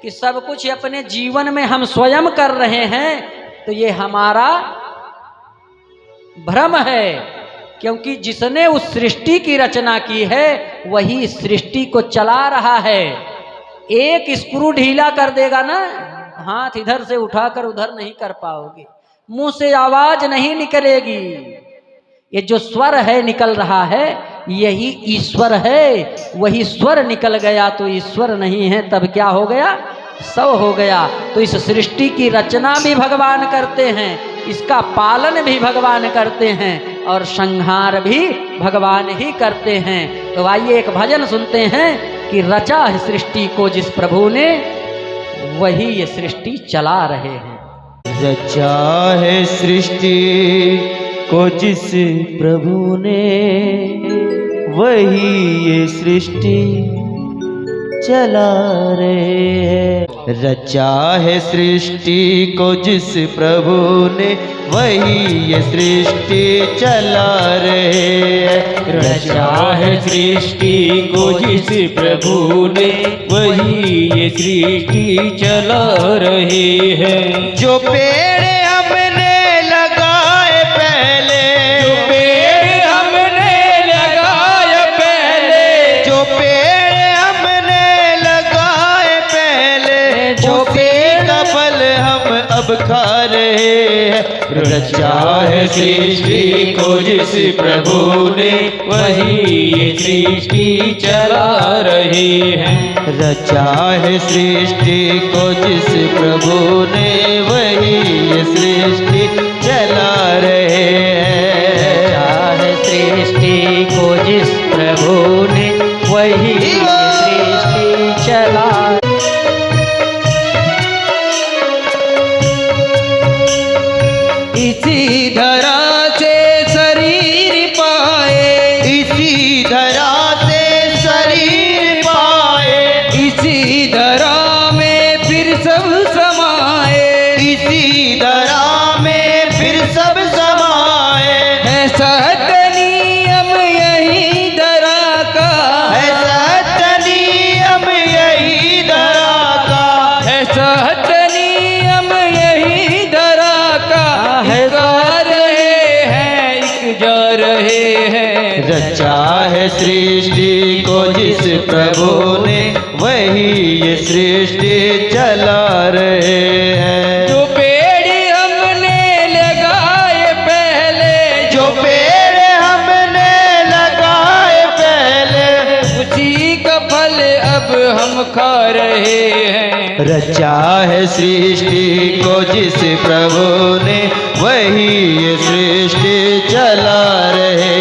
कि सब कुछ अपने जीवन में हम स्वयं कर रहे हैं तो ये हमारा भ्रम है, क्योंकि जिसने उस सृष्टि की रचना की है वही सृष्टि को चला रहा है। एक स्क्रू ढीला कर देगा ना, हाथ इधर से उठाकर उधर नहीं कर पाओगे, मुंह से आवाज नहीं निकलेगी। ये जो स्वर है निकल रहा है यही ईश्वर है, वही स्वर निकल गया तो ईश्वर नहीं है, तब क्या हो गया? सब हो गया। तो इस सृष्टि की रचना भी भगवान करते हैं, इसका पालन भी भगवान करते हैं और संहार भी भगवान ही करते हैं। तो आइए एक भजन सुनते हैं कि रचा है सृष्टि को जिस प्रभु ने, वही ये सृष्टि चला रहे हैं। रचा है सृष्टि को जिस प्रभु ने, वही ये सृष्टि चला रहे हैं। रचा है सृष्टि को जिस प्रभु ने, वही ये सृष्टि चला रहे हैं। रचा है सृष्टि को जिस प्रभु ने, वही ये सृष्टि चला रहे हैं। जो पेड़ हमने लगाए पहले, जो पेड़ हमने लगाए पहले, जो पेड़ हमने लगाए पहले, जो पेड़ का फल हम अब खा रहे हैं। रचा है सृष्टि को जिस प्रभु ने, वही ये सृष्टि चला रहे हैं। रचा है सृष्टि को जिस प्रभु ने, वही ये सृष्टि चला रहे हैं। रचा है सृष्टि को जिस प्रभु ने, वही ये सृष्टि चला। इसी धरा से शरीर पाए, इसी धरा से शरीर पाए, इसी धरा में फिर सब समाए, इसी धरा में फिर सब समाए। है सत्य नियम यही धरा का, है सत्य नियम यही धरा का, है सत्य नियम यही धरा का। है जा रहे हैं एक जा रहे हैं। रचा है सृष्टि को जिस प्रभु ने, वही ये सृष्टि चला रहे हैं। जो पेड़ हमने लगाए पहले, जो पेड़ हमने लगाए पहले, उसी का फल अब हम खा रहे हैं। रचा है सृष्टि को जिस प्रभु ने, वही ये सृष्टि चला रहे।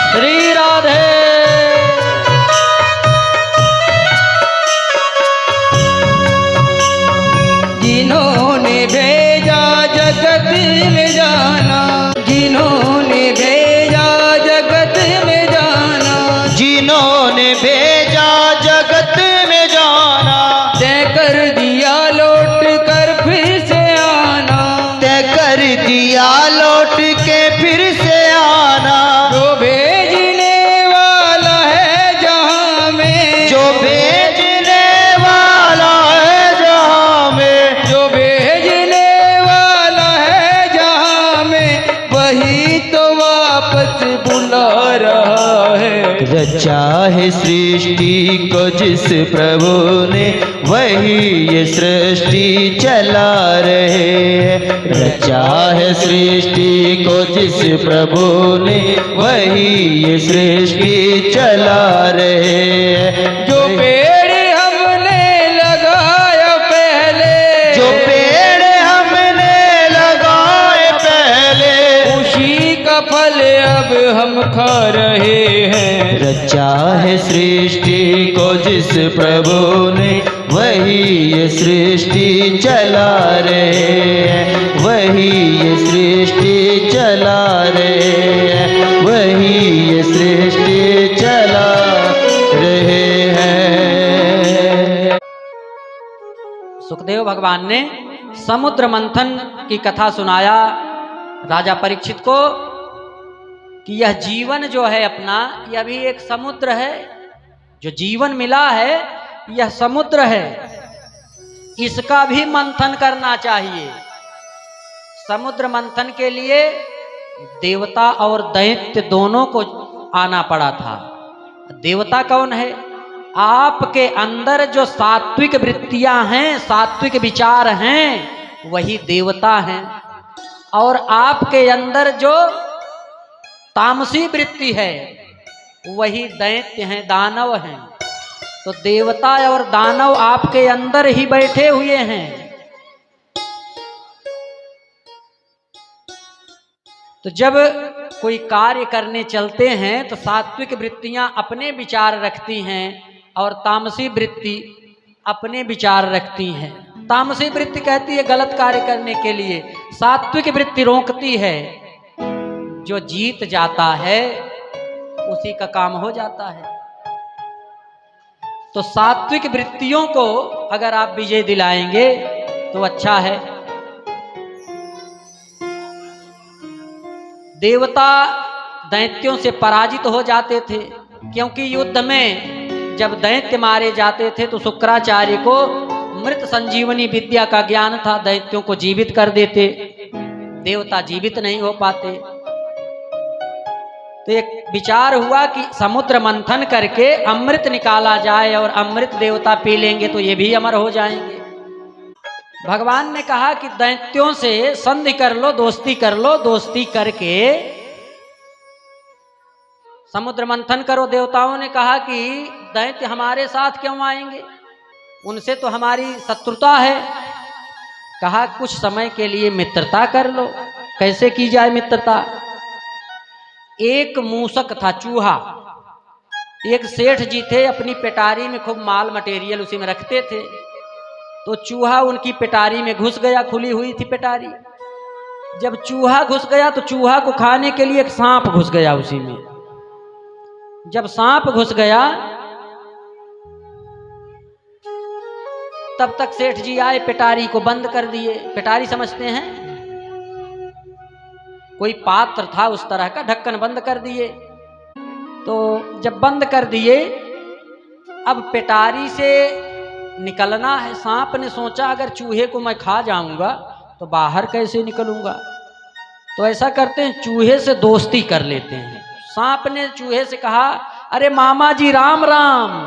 श्री राधे। जिन्होंने भेजा जगत में जाना, जिन्होंने भेजा जगत में जाना, जिन्होंने भेजा जगत में जाना, तय कर दिया लौट कर फिर से आना, तय कर दिया लौट के फिर से आना। जो भेजने वाला है जहाँ में, जो भेजने वाला है जहाँ में, जो भेजने वाला है जहाँ में, वही तो वापस बुला रहा है। रचा है सृष्टि को जिस प्रभु ने, वही ये सृष्टि चला रहे हैं। रचा है सृष्टि को जिस प्रभु ने, वही ये सृष्टि चला रहे हैं। जो पेड़ हमने लगाया पहले, जो पेड़ हमने लगाए पहले, उसी का फल अब हम खा रहे हैं। रचा है सृष्टि को जिस प्रभु ने, वही ये सृष्टि चला रहे हैं, वही ये सृष्टि चला रहे हैं, वही ये सृष्टि चला रहे हैं। सुखदेव भगवान ने समुद्र मंथन की कथा सुनाया राजा परीक्षित को कि यह जीवन जो है अपना, यह भी एक समुद्र है। जो जीवन मिला है यह समुद्र है, इसका भी मंथन करना चाहिए। समुद्र मंथन के लिए देवता और दैत्य दोनों को आना पड़ा था। देवता कौन है? आपके अंदर जो सात्विक वृत्तियां हैं, सात्विक विचार हैं, वही देवता हैं। और आपके अंदर जो तामसी वृत्ति है, वही दैत्य हैं, दानव हैं। तो देवता और दानव आपके अंदर ही बैठे हुए हैं। तो जब कोई कार्य करने चलते हैं तो सात्विक वृत्तियां अपने विचार रखती हैं और तामसी वृत्ति अपने विचार रखती हैं। तामसी वृत्ति कहती है गलत कार्य करने के लिए, सात्विक वृत्ति रोकती है। जो जीत जाता है उसी का काम हो जाता है। तो सात्विक वृत्तियों को अगर आप विजय दिलाएंगे तो अच्छा है। देवता दैत्यों से पराजित हो जाते थे, क्योंकि युद्ध में जब दैत्य मारे जाते थे तो शुक्राचार्य को मृत संजीवनी विद्या का ज्ञान था, दैत्यों को जीवित कर देते, देवता जीवित नहीं हो पाते। तो एक विचार हुआ कि समुद्र मंथन करके अमृत निकाला जाए और अमृत देवता पी लेंगे तो ये भी अमर हो जाएंगे। भगवान ने कहा कि दैत्यों से संधि कर लो, दोस्ती कर लो, दोस्ती करके समुद्र मंथन करो। देवताओं ने कहा कि दैत्य हमारे साथ क्यों आएंगे, उनसे तो हमारी शत्रुता है। कहा कुछ समय के लिए मित्रता कर लो। कैसे की जाए मित्रता? एक मूसक था, चूहा। एक सेठ जी थे, अपनी पेटारी में खूब माल मटेरियल उसी में रखते थे। तो चूहा उनकी पेटारी में घुस गया, खुली हुई थी पेटारी। जब चूहा घुस गया तो चूहा को खाने के लिए एक सांप घुस गया उसी में। जब सांप घुस गया तब तक सेठ जी आए, पेटारी को बंद कर दिए। पेटारी समझते हैं, कोई पात्र था उस तरह का, ढक्कन बंद कर दिए। तो जब बंद कर दिए, अब पेटारी से निकलना है। सांप ने सोचा अगर चूहे को मैं खा जाऊंगा तो बाहर कैसे निकलूंगा, तो ऐसा करते हैं चूहे से दोस्ती कर लेते हैं। सांप ने चूहे से कहा, अरे मामा जी राम राम।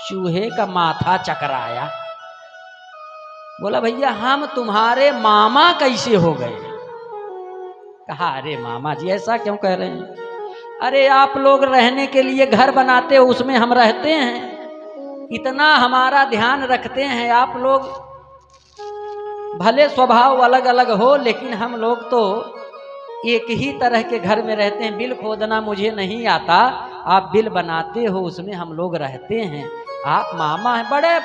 चूहे का माथा चकराया, बोला भैया हम तुम्हारे मामा कैसे हो गए? कहा अरे मामा जी ऐसा क्यों कह रहे हैं? अरे आप लोग रहने के लिए घर बनाते हो, उसमें हम रहते हैं, इतना हमारा ध्यान रखते हैं। आप लोग भले स्वभाव अलग अलग हो, लेकिन हम लोग तो एक ही तरह के घर में रहते हैं। बिल खोदना मुझे नहीं आता, आप बिल बनाते हो, उसमें हम लोग रहते हैं। आप मामा हैं।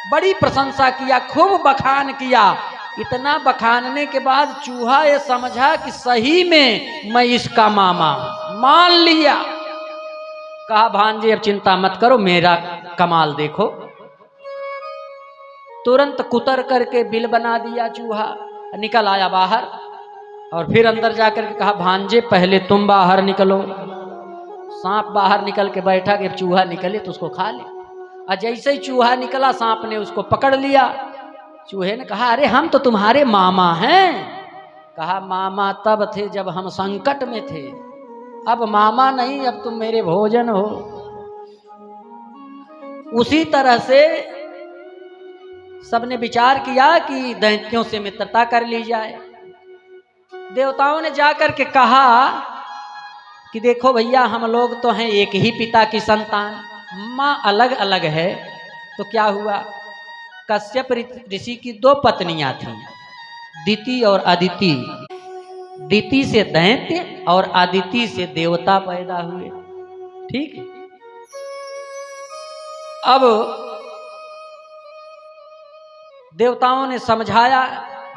बड़ी प्रशंसा किया, खूब बखान किया। इतना बखानने के बाद चूहा ये समझा कि सही में मैं इसका मामा हूं, मान लिया। कहा भांजे अब चिंता मत करो, मेरा कमाल देखो। तुरंत कुतर करके बिल बना दिया चूहा, निकल आया बाहर। और फिर अंदर जाकर के कहा भांजे पहले तुम बाहर निकलो। सांप बाहर निकल के बैठा कि चूहा निकले तो उसको खा ले। और जैसे ही चूहा निकला, सांप ने उसको पकड़ लिया। चूहे ने कहा अरे हम तो तुम्हारे मामा हैं। कहा मामा तब थे जब हम संकट में थे, अब मामा नहीं, अब तुम मेरे भोजन हो। उसी तरह से सबने विचार किया कि दैत्यों से मित्रता कर ली जाए। देवताओं ने जाकर के कहा कि देखो भैया हम लोग तो हैं एक ही पिता की संतान, माँ अलग अलग है। तो क्या हुआ, कश्यप ऋषि की 2 पत्नियां थीं, दिति और अदिति। दिति से दैत्य और अदिति से देवता पैदा हुए। ठीक, अब देवताओं ने समझाया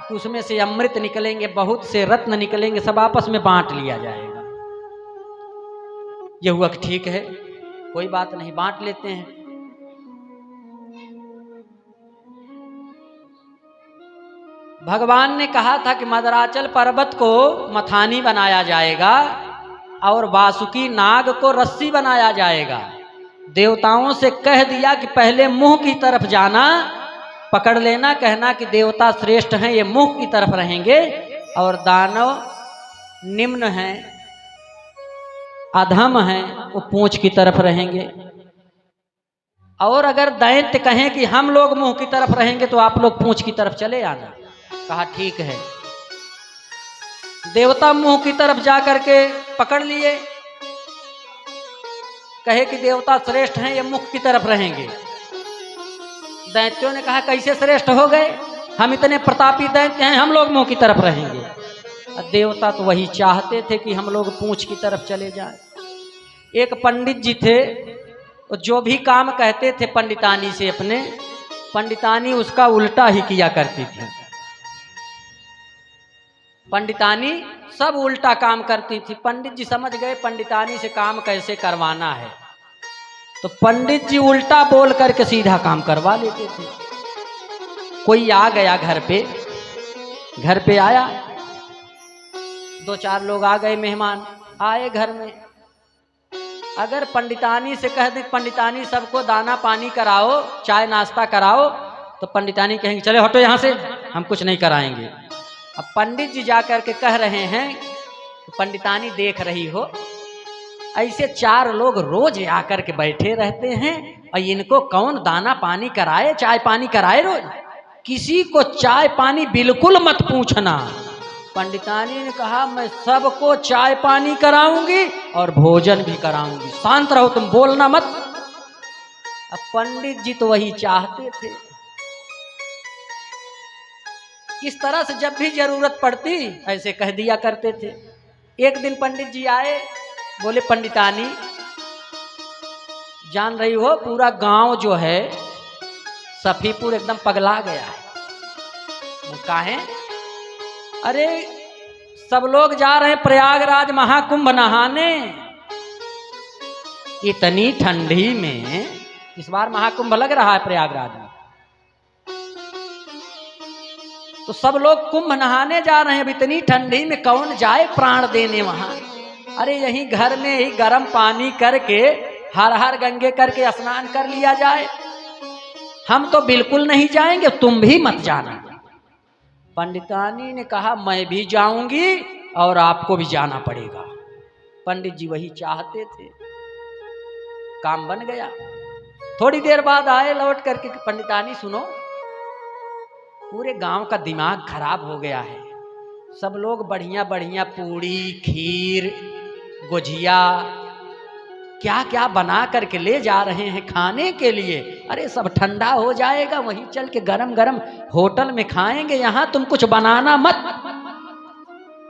कि उसमें से अमृत निकलेंगे, बहुत से रत्न निकलेंगे, सब आपस में बांट लिया जाएगा। ये हुआ कि ठीक है, कोई बात नहीं, बांट लेते हैं। भगवान ने कहा था कि मदराचल पर्वत को मथानी बनाया जाएगा और वासुकी नाग को रस्सी बनाया जाएगा। देवताओं से कह दिया कि पहले मुंह की तरफ जाना, पकड़ लेना, कहना कि देवता श्रेष्ठ हैं, ये मुंह की तरफ रहेंगे, और दानव निम्न हैं, अधम हैं, वो पूंछ की तरफ रहेंगे। और अगर दैत्य कहें कि हम लोग मुंह की तरफ रहेंगे तो आप लोग पूंछ की तरफ चले आना। कहा ठीक है। देवता मुंह की तरफ जाकर के पकड़ लिए, कहे कि देवता श्रेष्ठ हैं, ये मुख की तरफ रहेंगे। दैत्यों ने कहा कैसे श्रेष्ठ हो गए, हम इतने प्रतापी दैत्य हैं, हम लोग मुंह की तरफ रहेंगे। देवता तो वही चाहते थे कि हम लोग पूंछ की तरफ चले जाएं। एक पंडित जी थे, जो भी काम कहते थे पंडितानी से अपने, पंडितानी उसका उल्टा ही किया करती थी। पंडितानी सब उल्टा काम करती थी। पंडित जी समझ गए पंडितानी से काम कैसे करवाना है, तो पंडित जी उल्टा बोल करके सीधा काम करवा लेते थे। कोई आ गया घर पे आया, 2-4 लोग आ गए, मेहमान आए घर में। अगर पंडितानी से कह दे पंडितानी सबको दाना पानी कराओ, चाय नाश्ता कराओ, तो पंडितानी कहेंगे चले हटो यहाँ से, हम कुछ नहीं कराएंगे। अब पंडित जी जाकर के कह रहे हैं, तो पंडितानी देख रही हो, ऐसे 4 लोग रोज आकर के बैठे रहते हैं और इनको कौन दाना पानी कराए, चाय पानी कराए रोज, किसी को चाय पानी बिल्कुल मत पूछना। पंडितानी ने कहा मैं सबको चाय पानी कराऊंगी और भोजन भी कराऊंगी, शांत रहो, तुम बोलना मत। अब पंडित जी तो वही चाहते थे। इस तरह से जब भी जरूरत पड़ती ऐसे कह दिया करते थे। एक दिन पंडित जी आए, बोले पंडितानी जान रही हो पूरा गांव जो है सफीपुर एकदम पगला गया है। काहे? अरे सब लोग जा रहे हैं प्रयागराज महाकुंभ नहाने, इतनी ठंडी में, इस बार महाकुंभ लग रहा है प्रयागराज में, तो सब लोग कुंभ नहाने जा रहे हैं। अब इतनी ठंडी में कौन जाए प्राण देने वहां? अरे यहीं घर में ही गर्म पानी करके हर हर गंगे करके स्नान कर लिया जाए। हम तो बिल्कुल नहीं जाएंगे, तुम भी मत जाना। पंडितानी ने कहा मैं भी जाऊंगी और आपको भी जाना पड़ेगा। पंडित जी वही चाहते थे, काम बन गया। थोड़ी देर बाद आए लौट करके, पंडितानी सुनो, पूरे गांव का दिमाग खराब हो गया है। सब लोग बढ़िया बढ़िया पूड़ी, खीर, गुझिया, क्या क्या बना करके ले जा रहे हैं खाने के लिए। अरे सब ठंडा हो जाएगा, वहीं चल के गरम गरम होटल में खाएंगे, यहाँ तुम कुछ बनाना मत।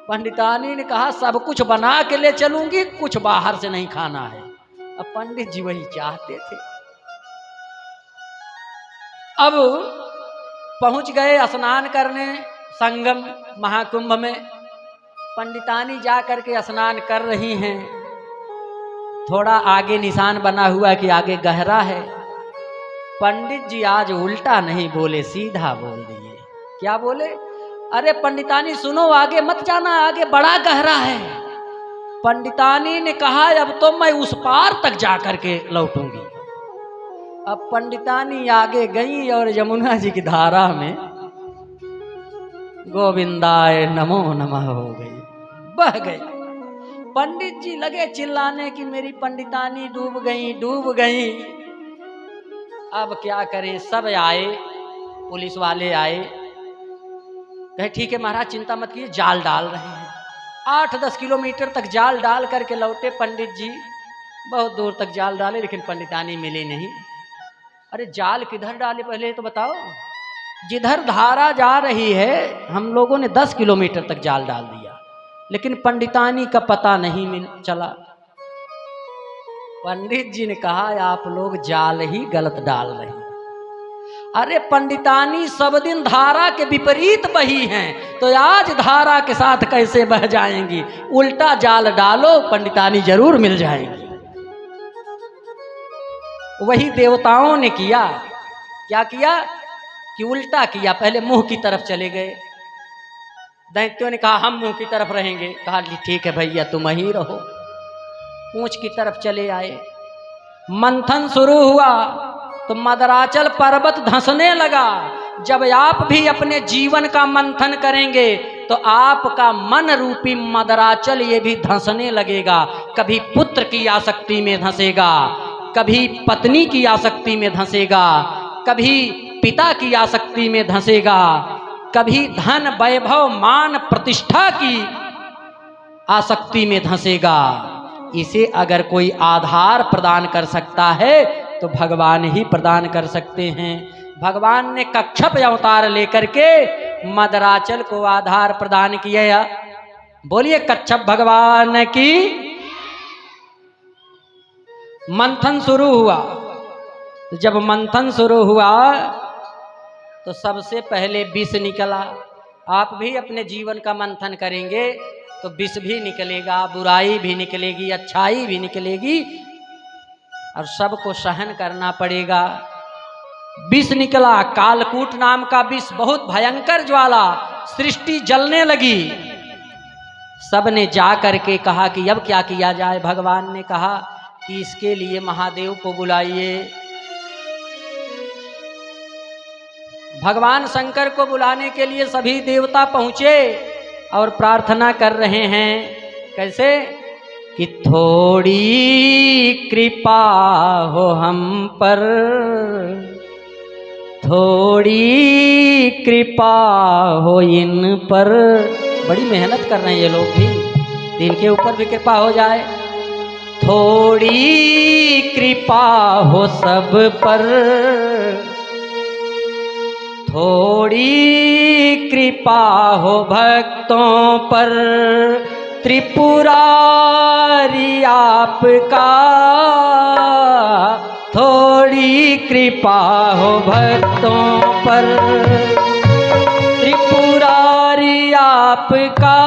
पंडितानी ने कहा सब कुछ बना के ले चलूंगी, कुछ बाहर से नहीं खाना है। अब पंडित जी वही चाहते थे। अब पहुंच गए स्नान करने संगम महाकुंभ में। पंडितानी जा करके स्नान कर रही हैं। थोड़ा आगे निशान बना हुआ कि आगे गहरा है। पंडित जी आज उल्टा नहीं बोले, सीधा बोल दिए। क्या बोले? अरे पंडितानी सुनो, आगे मत जाना, आगे बड़ा गहरा है। पंडितानी ने कहा अब तो मैं उस पार तक जा करके लौटूंगी। अब पंडितानी आगे गई और यमुना जी की धारा में गोविंदाय नमो नमः हो गई, बह गई। पंडित जी लगे चिल्लाने कि मेरी पंडितानी डूब गई, डूब गई। अब क्या करें? सब आए, पुलिस वाले आए, कहे ठीक है महाराज चिंता मत कीजिए, जाल डाल रहे हैं। 8-10 किलोमीटर तक जाल डाल करके लौटे पंडित जी। बहुत दूर तक जाल डाले लेकिन पंडितानी मिली नहीं। अरे जाल किधर डाले पहले तो बताओ? जिधर धारा जा रही है हम लोगों ने 10 किलोमीटर तक जाल डाल दिया, लेकिन पंडितानी का पता नहीं चला। पंडित जी ने कहा आप लोग जाल ही गलत डाल रहे हैं। अरे पंडितानी सब दिन धारा के विपरीत बही हैं, तो आज धारा के साथ कैसे बह जाएंगी? उल्टा जाल डालो, पंडितानी जरूर मिल जाएंगी। वही देवताओं ने किया, क्या किया कि उल्टा किया। पहले मुंह की तरफ चले गए, दैत्यों ने कहा हम मुंह की तरफ रहेंगे, कहा ठीक है भैया तुम ही रहो। पूंछ की तरफ चले आए, मंथन शुरू हुआ तो मदराचल पर्वत धंसने लगा। जब आप भी अपने जीवन का मंथन करेंगे तो आपका मन रूपी मदराचल ये भी धंसने लगेगा। कभी पुत्र की आसक्ति में धंसेगा, कभी पत्नी की आसक्ति में धंसेगा, कभी पिता की आसक्ति में धंसेगा, कभी धन वैभव मान प्रतिष्ठा की आसक्ति में धंसेगा। इसे अगर कोई आधार प्रदान कर सकता है तो भगवान ही प्रदान कर सकते हैं। भगवान ने कच्छप अवतार लेकर के मदराचल को आधार प्रदान किया। बोलिए कच्छप भगवान की। मंथन शुरू हुआ, तो जब मंथन शुरू हुआ तो सबसे पहले विष निकला। आप भी अपने जीवन का मंथन करेंगे तो विष भी निकलेगा, बुराई भी निकलेगी, अच्छाई भी निकलेगी और सबको सहन करना पड़ेगा। विष निकला, कालकूट नाम का विष, बहुत भयंकर ज्वाला, सृष्टि जलने लगी। सबने जा करके कहा कि अब क्या किया जाए। भगवान ने कहा कि इसके लिए महादेव को बुलाइए। भगवान शंकर को बुलाने के लिए सभी देवता पहुंचे और प्रार्थना कर रहे हैं। कैसे कि थोड़ी कृपा हो हम पर, थोड़ी कृपा हो इन पर। बड़ी मेहनत कर रहे हैं ये लोग भी, तो इनके ऊपर भी कृपा हो जाए। थोड़ी कृपा हो सब पर, थोड़ी कृपा हो भक्तों पर। त्रिपुरारी आपका, थोड़ी कृपा हो भक्तों पर। त्रिपुरारी आपका,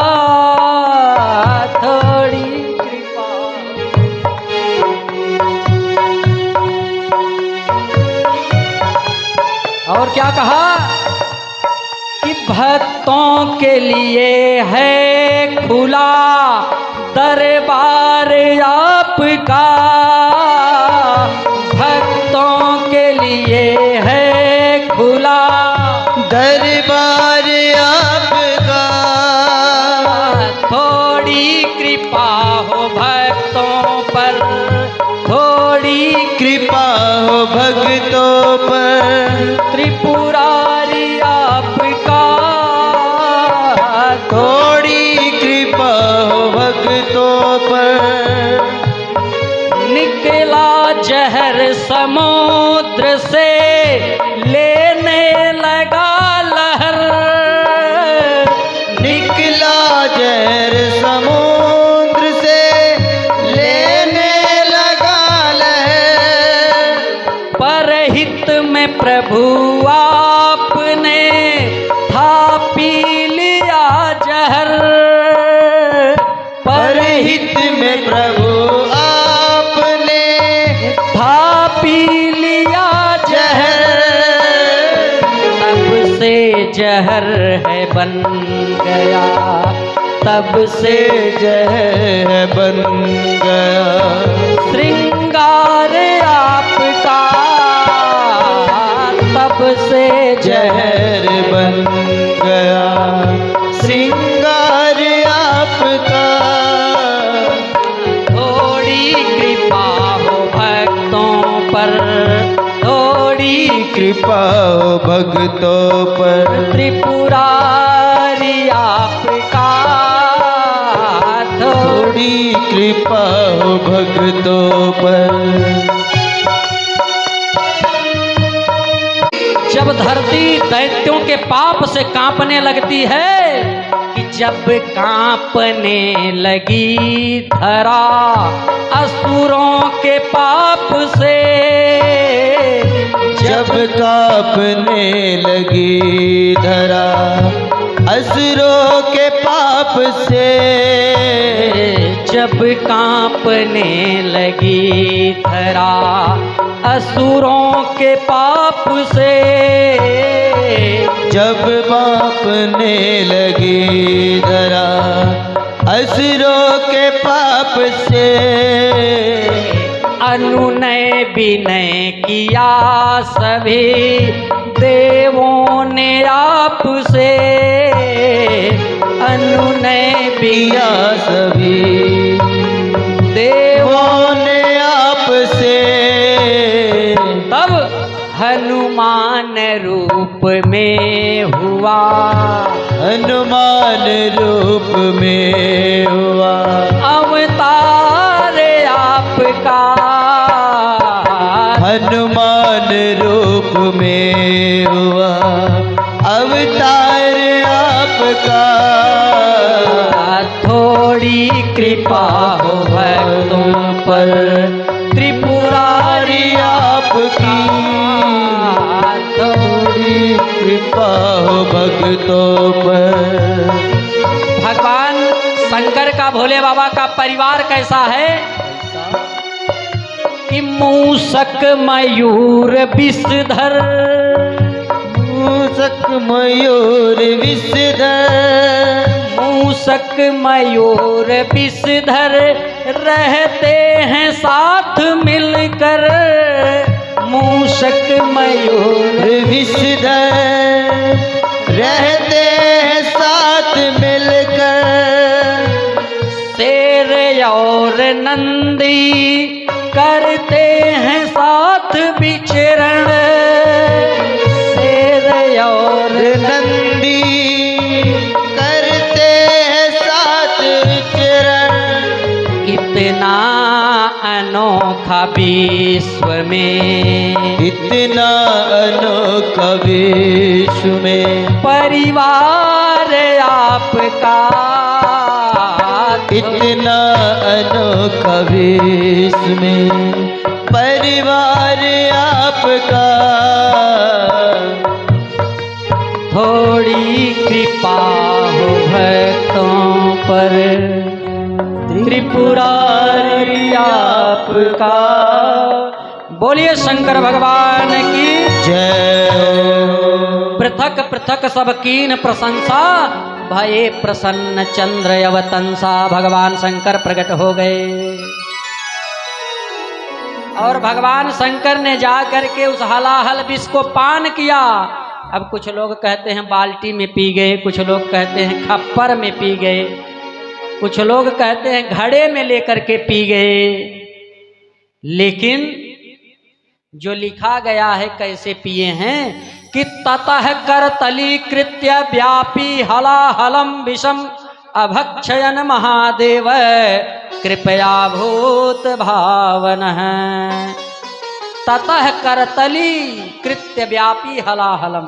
थोड़ी कृपा। और क्या कहा कि भक्तों के लिए है खुला दरबार आपका, भक्तों के लिए है खुला दरबार आपका। थोड़ी कृपा हो भक्तों पर, थोड़ी कृपा हो भक्तों पर। त्रिपुरारी आपका, थोड़ी कृपा हो भक्तों पर। निकला जहर समुद्र से लेने लगा लहर, निकला जहर समुद्र से लेने लगा लहर। परहित में प्रभु आपने था पी लिया जहर, परहित में प्रभु आपने था पी लिया जहर। तब से जहर है बन गया, तब से जहर बन गया। श्रृंगार आपका, तब से जहर बन गया। श्रृंगार आपका। थोड़ी कृपा हो भक्तों पर, थोड़ी कृपा हो भक्तों पर। त्रिपुरारी आपका, थोड़ी कृपा हो भक्तों पर। जब धरती दैत्यों के पाप से कांपने लगती है, कि जब कांपने लगी धरा असुरों के पाप से, जब कांपने लगी धरा असुरों के पाप से, जब कांपने लगी धरा असुरों के पाप से, जब कांपने लगी धरा असुरों के पाप से, अनुनय विनय किया सभी देवों ने आपसे, अनुनय पिया विनय सभी देवों ने आपसे, तब हनुमान रूप में हुआ, हनुमान रूप में हुआ अवतार आपका, हनुमान रूप में हुआ अवतार आपका, थोड़ी कृपा हो भक्तों पर त्रिपुरारी आपकी, थोड़ी कृपा हो भक्तों पर। भगवान शंकर का भोले बाबा का परिवार कैसा है कि मूषक मयूर विषधर, मूषक मयूर विषधर, मूषक मयूर विषधर रहते हैं साथ मिलकर, मूषक मयूर विषधर रहते हैं साथ मिलकर, शेर और नंदी करते हैं साथ विचरण, शेर और नंदी करते हैं साथ विचरण, इतना अनोखा विश्व में, इतना अनोखा विश्व में परिवार आपका, इतना अनोखा विश्व में परिवार आपका, थोड़ी कृपा हो भक्तों पर त्रिपुरारी आपका। बोलिए शंकर भगवान की जय हो। पृथक पृथक सब कीन प्रशंसा, भये प्रसन्न चंद्र अवतंसा। भगवान शंकर प्रकट हो गए और भगवान शंकर ने जा करके उस हलाहल विष को पान किया। अब कुछ लोग कहते हैं बाल्टी में पी गए, कुछ लोग कहते हैं खप्पर में पी गए, कुछ लोग कहते हैं घड़े में लेकर के पी गए। लेकिन जो लिखा गया है कैसे पिए हैं कि ततः करतली कृत्य व्यापी हलाहलम विषम अभक्षयन महादेव कृपया भूत भावन है। ततः करतली कृत्य व्यापी हलाहलम,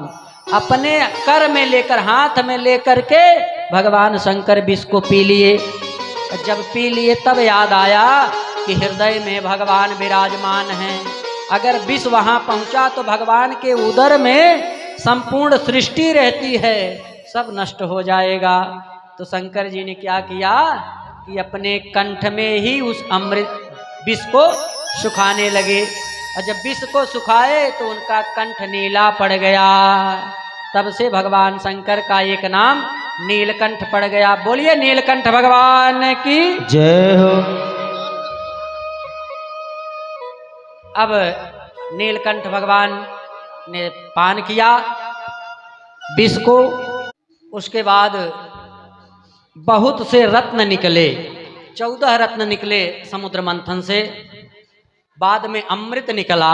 अपने कर में लेकर, हाथ में लेकर के भगवान शंकर विष को पी लिए। जब पी लिए तब याद आया कि हृदय में भगवान विराजमान हैं। अगर विष वहाँ पहुँचा तो भगवान के उदर में संपूर्ण सृष्टि रहती है, सब नष्ट हो जाएगा। तो शंकर जी ने क्या किया कि अपने कंठ में ही उस अमृत विष को सुखाने लगे। और जब विष को सुखाए तो उनका कंठ नीला पड़ गया। तब से भगवान शंकर का एक नाम नीलकंठ पड़ गया। बोलिए नीलकंठ भगवान की जय हो। अब नीलकंठ भगवान ने पान किया विष को। उसके बाद बहुत से रत्न निकले, 14 रत्न निकले समुद्र मंथन से। बाद में अमृत निकला।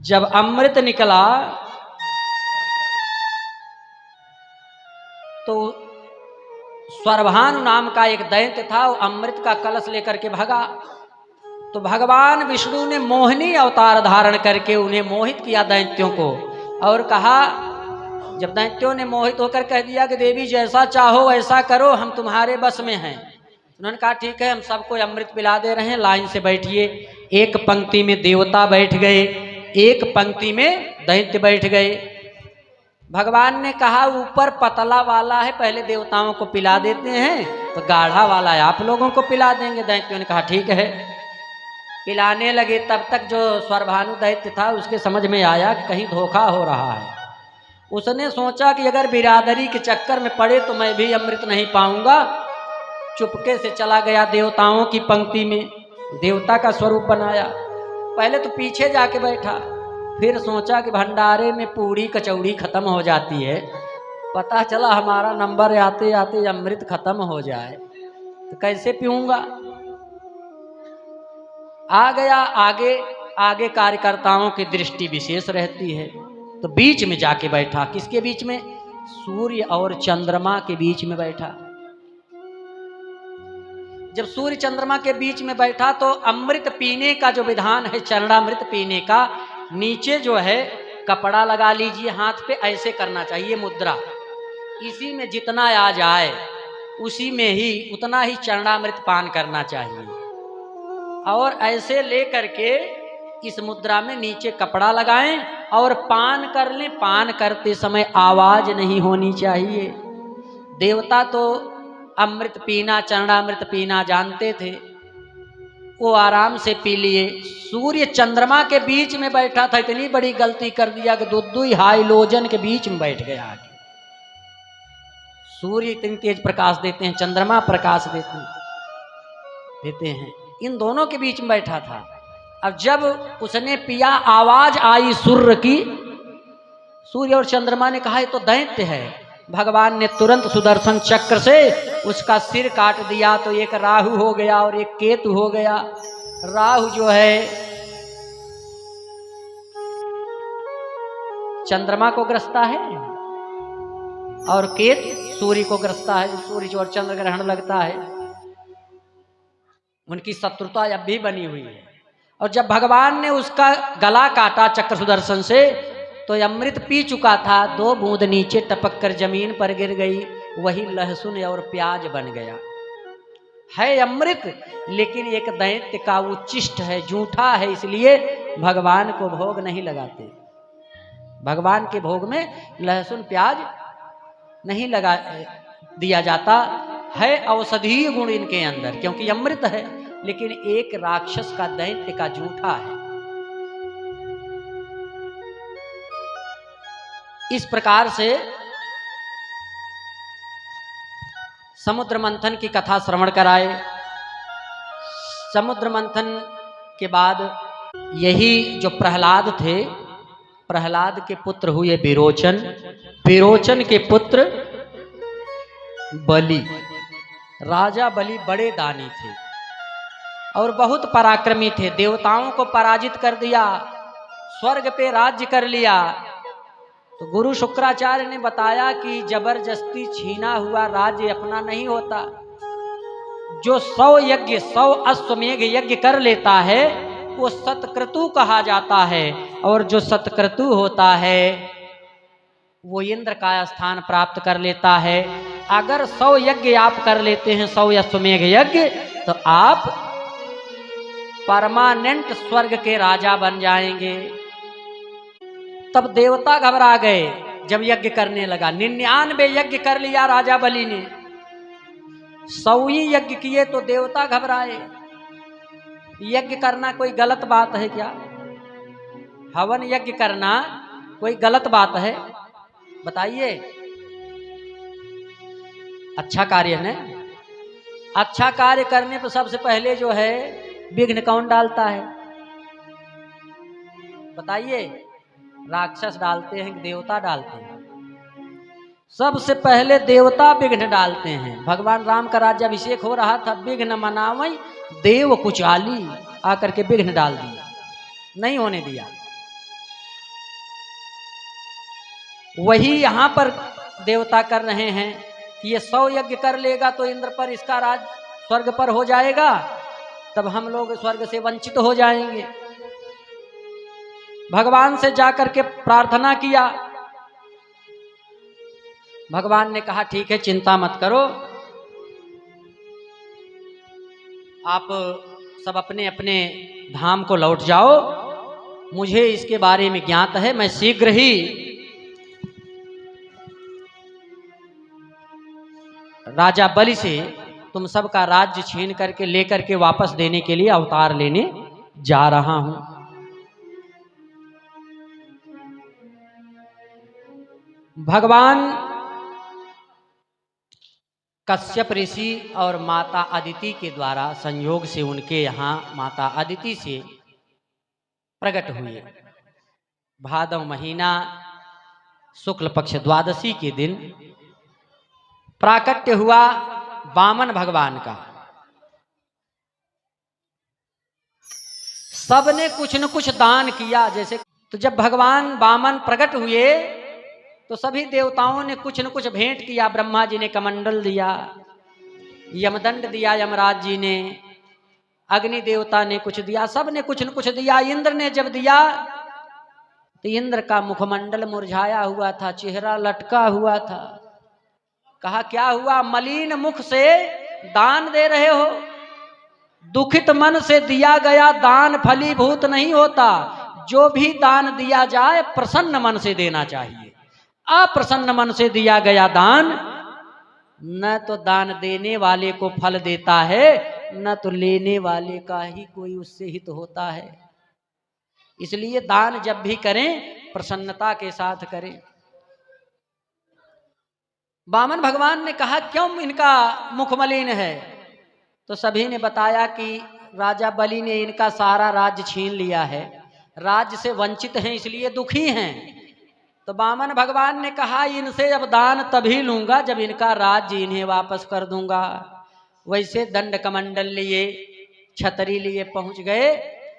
जब अमृत निकला तो स्वरभानु नाम का एक दैत्य था, वो अमृत का कलश लेकर के भागा। तो भगवान विष्णु ने मोहिनी अवतार धारण करके उन्हें मोहित किया दैत्यों को, और कहा, जब दैत्यों ने मोहित होकर कह दिया कि देवी जैसा चाहो ऐसा करो, हम तुम्हारे बस में हैं। उन्होंने कहा ठीक है, हम सबको अमृत पिला दे रहे हैं, लाइन से बैठिए। एक पंक्ति में देवता बैठ गए, एक पंक्ति में दैत्य बैठ गए। भगवान ने कहा ऊपर पतला वाला है, पहले देवताओं को पिला देते हैं, तो गाढ़ा वाला है आप लोगों को पिला देंगे। दैत्यों ने कहा ठीक है, पिलाने लगे। तब तक जो स्वरभानु दैत्य था उसके समझ में आया कि कहीं धोखा हो रहा है। उसने सोचा कि अगर बिरादरी के चक्कर में पड़े तो मैं भी अमृत नहीं पाऊंगा। चुपके से चला गया देवताओं की पंक्ति में, देवता का स्वरूप बनाया। पहले तो पीछे जाके बैठा, फिर सोचा कि भंडारे में पूरी कचौड़ी खत्म हो जाती है, पता चला हमारा नंबर आते आते अमृत खत्म हो जाए तो कैसे पीऊंगा। आ गया आगे, आगे कार्यकर्ताओं की दृष्टि विशेष रहती है, तो बीच में जाके बैठा। किसके बीच में? सूर्य और चंद्रमा के बीच में बैठा। जब सूर्य चंद्रमा के बीच में बैठा तो अमृत पीने का जो विधान है, चरणामृत पीने का, नीचे जो है कपड़ा लगा लीजिए हाथ पे, ऐसे करना चाहिए मुद्रा। इसी में जितना आ जाए उसी में ही उतना ही चरणामृत पान करना चाहिए। और ऐसे ले करके इस मुद्रा में नीचे कपड़ा लगाएं और पान कर लें। पान करते समय आवाज नहीं होनी चाहिए। देवता तो अमृत पीना, चरणामृत पीना जानते थे, वो आराम से पी लिए। सूर्य चंद्रमा के बीच में बैठा था, इतनी बड़ी गलती कर दिया कि दुई हाइलोजन के बीच में बैठ गया आगे। सूर्य इतनी तेज प्रकाश देते हैं, चंद्रमा प्रकाश देते हैं, इन दोनों के बीच में बैठा था। अब जब उसने पिया, आवाज आई सूर्य की, सूर्य और चंद्रमा ने कहा ये तो दैत्य है। भगवान ने तुरंत सुदर्शन चक्र से उसका सिर काट दिया, तो एक राहु हो गया और एक केतु हो गया। राहु जो है चंद्रमा को ग्रसता है और केतु सूर्य को ग्रसता है। सूर्य और चंद्र ग्रहण लगता है, उनकी शत्रुता अब भी बनी हुई है। और जब भगवान ने उसका गला काटा चक्र सुदर्शन से, तो अमृत पी चुका था, 2 बूंद नीचे टपक कर जमीन पर गिर गई, वही लहसुन और प्याज बन गया। है अमृत, लेकिन एक दैत्य का उच्चिष्ट है, झूठा है, इसलिए भगवान को भोग नहीं लगाते। भगवान के भोग में लहसुन प्याज नहीं लगा दिया जाता। है औषधीय गुण इनके अंदर, क्योंकि अमृत है, लेकिन एक राक्षस का, दैत्य का झूठा है। इस प्रकार से समुद्र मंथन की कथा श्रवण कराए। समुद्र मंथन के बाद यही जो प्रहलाद थे, प्रहलाद के पुत्र हुए विरोचन, विरोचन के पुत्र बलि। राजा बलि बड़े दानी थे और बहुत पराक्रमी थे, देवताओं को पराजित कर दिया, स्वर्ग पे राज्य कर लिया। तो गुरु शुक्राचार्य ने बताया कि जबरदस्ती छीना हुआ राज्य अपना नहीं होता। जो 100 यज्ञ, 100 अश्वमेघ यज्ञ कर लेता है वो सतक्रतु कहा जाता है, और जो सतक्रतु होता है वो इंद्र का स्थान प्राप्त कर लेता है। अगर 100 यज्ञ आप कर लेते हैं, 100 अश्वमेघ यज्ञ, तो आप परमानेंट स्वर्ग के राजा बन जाएंगे। तब देवता घबरा गए जब यज्ञ करने लगा। 99 यज्ञ कर लिया राजा बलि ने, 100 यज्ञ किए तो देवता घबराए। यज्ञ करना कोई गलत बात है क्या? हवन यज्ञ करना कोई गलत बात है? बताइए। अच्छा कार्य है। अच्छा कार्य करने पर सबसे पहले जो है विघ्न कौन डालता है? बताइए। राक्षस डालते हैं कि देवता डालते हैं? सबसे पहले देवता विघ्न डालते हैं। भगवान राम का राज्याभिषेक हो रहा था, विघ्न मनावई देव कुचाली, आकर के विघ्न डाल दिया, नहीं होने दिया। वही यहां पर देवता कर रहे हैं कि ये 100 यज्ञ कर लेगा तो इंद्र पर, इसका राज स्वर्ग पर हो जाएगा, तब हम लोग स्वर्ग से वंचित हो जाएंगे। भगवान से जाकर के प्रार्थना किया। भगवान ने कहा ठीक है, चिंता मत करो, आप सब अपने अपने धाम को लौट जाओ, मुझे इसके बारे में ज्ञात है, मैं शीघ्र ही राजा बलि से तुम सबका राज्य छीन करके लेकर के वापस देने के लिए अवतार लेने जा रहा हूं। भगवान कश्यप ऋषि और माता अदिति के द्वारा संयोग से उनके यहाँ माता अदिति से प्रकट हुए। भादव महीना शुक्ल पक्ष द्वादशी के दिन प्राकट्य हुआ वामन भगवान का। सबने कुछ न कुछ दान किया। जैसे तो जब भगवान वामन प्रकट हुए तो सभी देवताओं ने कुछ न कुछ भेंट किया। ब्रह्मा जी ने कमंडल दिया, यमदंड दिया यमराज जी ने, अग्नि देवता ने कुछ दिया, सब ने कुछ न कुछ दिया। इंद्र ने जब दिया तो इंद्र का मुखमंडल मुरझाया हुआ था, चेहरा लटका हुआ था। कहा क्या हुआ, मलिन मुख से दान दे रहे हो? दुखित मन से दिया गया दान फलीभूत नहीं होता। जो भी दान दिया जाए प्रसन्न मन से देना चाहिए। अप्रसन्न मन से दिया गया दान न तो दान देने वाले को फल देता है, न तो लेने वाले का ही कोई उससे हित होता है। इसलिए दान जब भी करें प्रसन्नता के साथ करें। वामन भगवान ने कहा क्यों इनका मुख मलिन है? तो सभी ने बताया कि राजा बलि ने इनका सारा राज्य छीन लिया है, राज्य से वंचित हैं इसलिए दुखी हैं। तो वामन भगवान ने कहा इनसे अब दान तभी लूंगा जब इनका राज्य इन्हें वापस कर दूंगा। वैसे दंड कमंडल लिए, छतरी लिए पहुंच गए।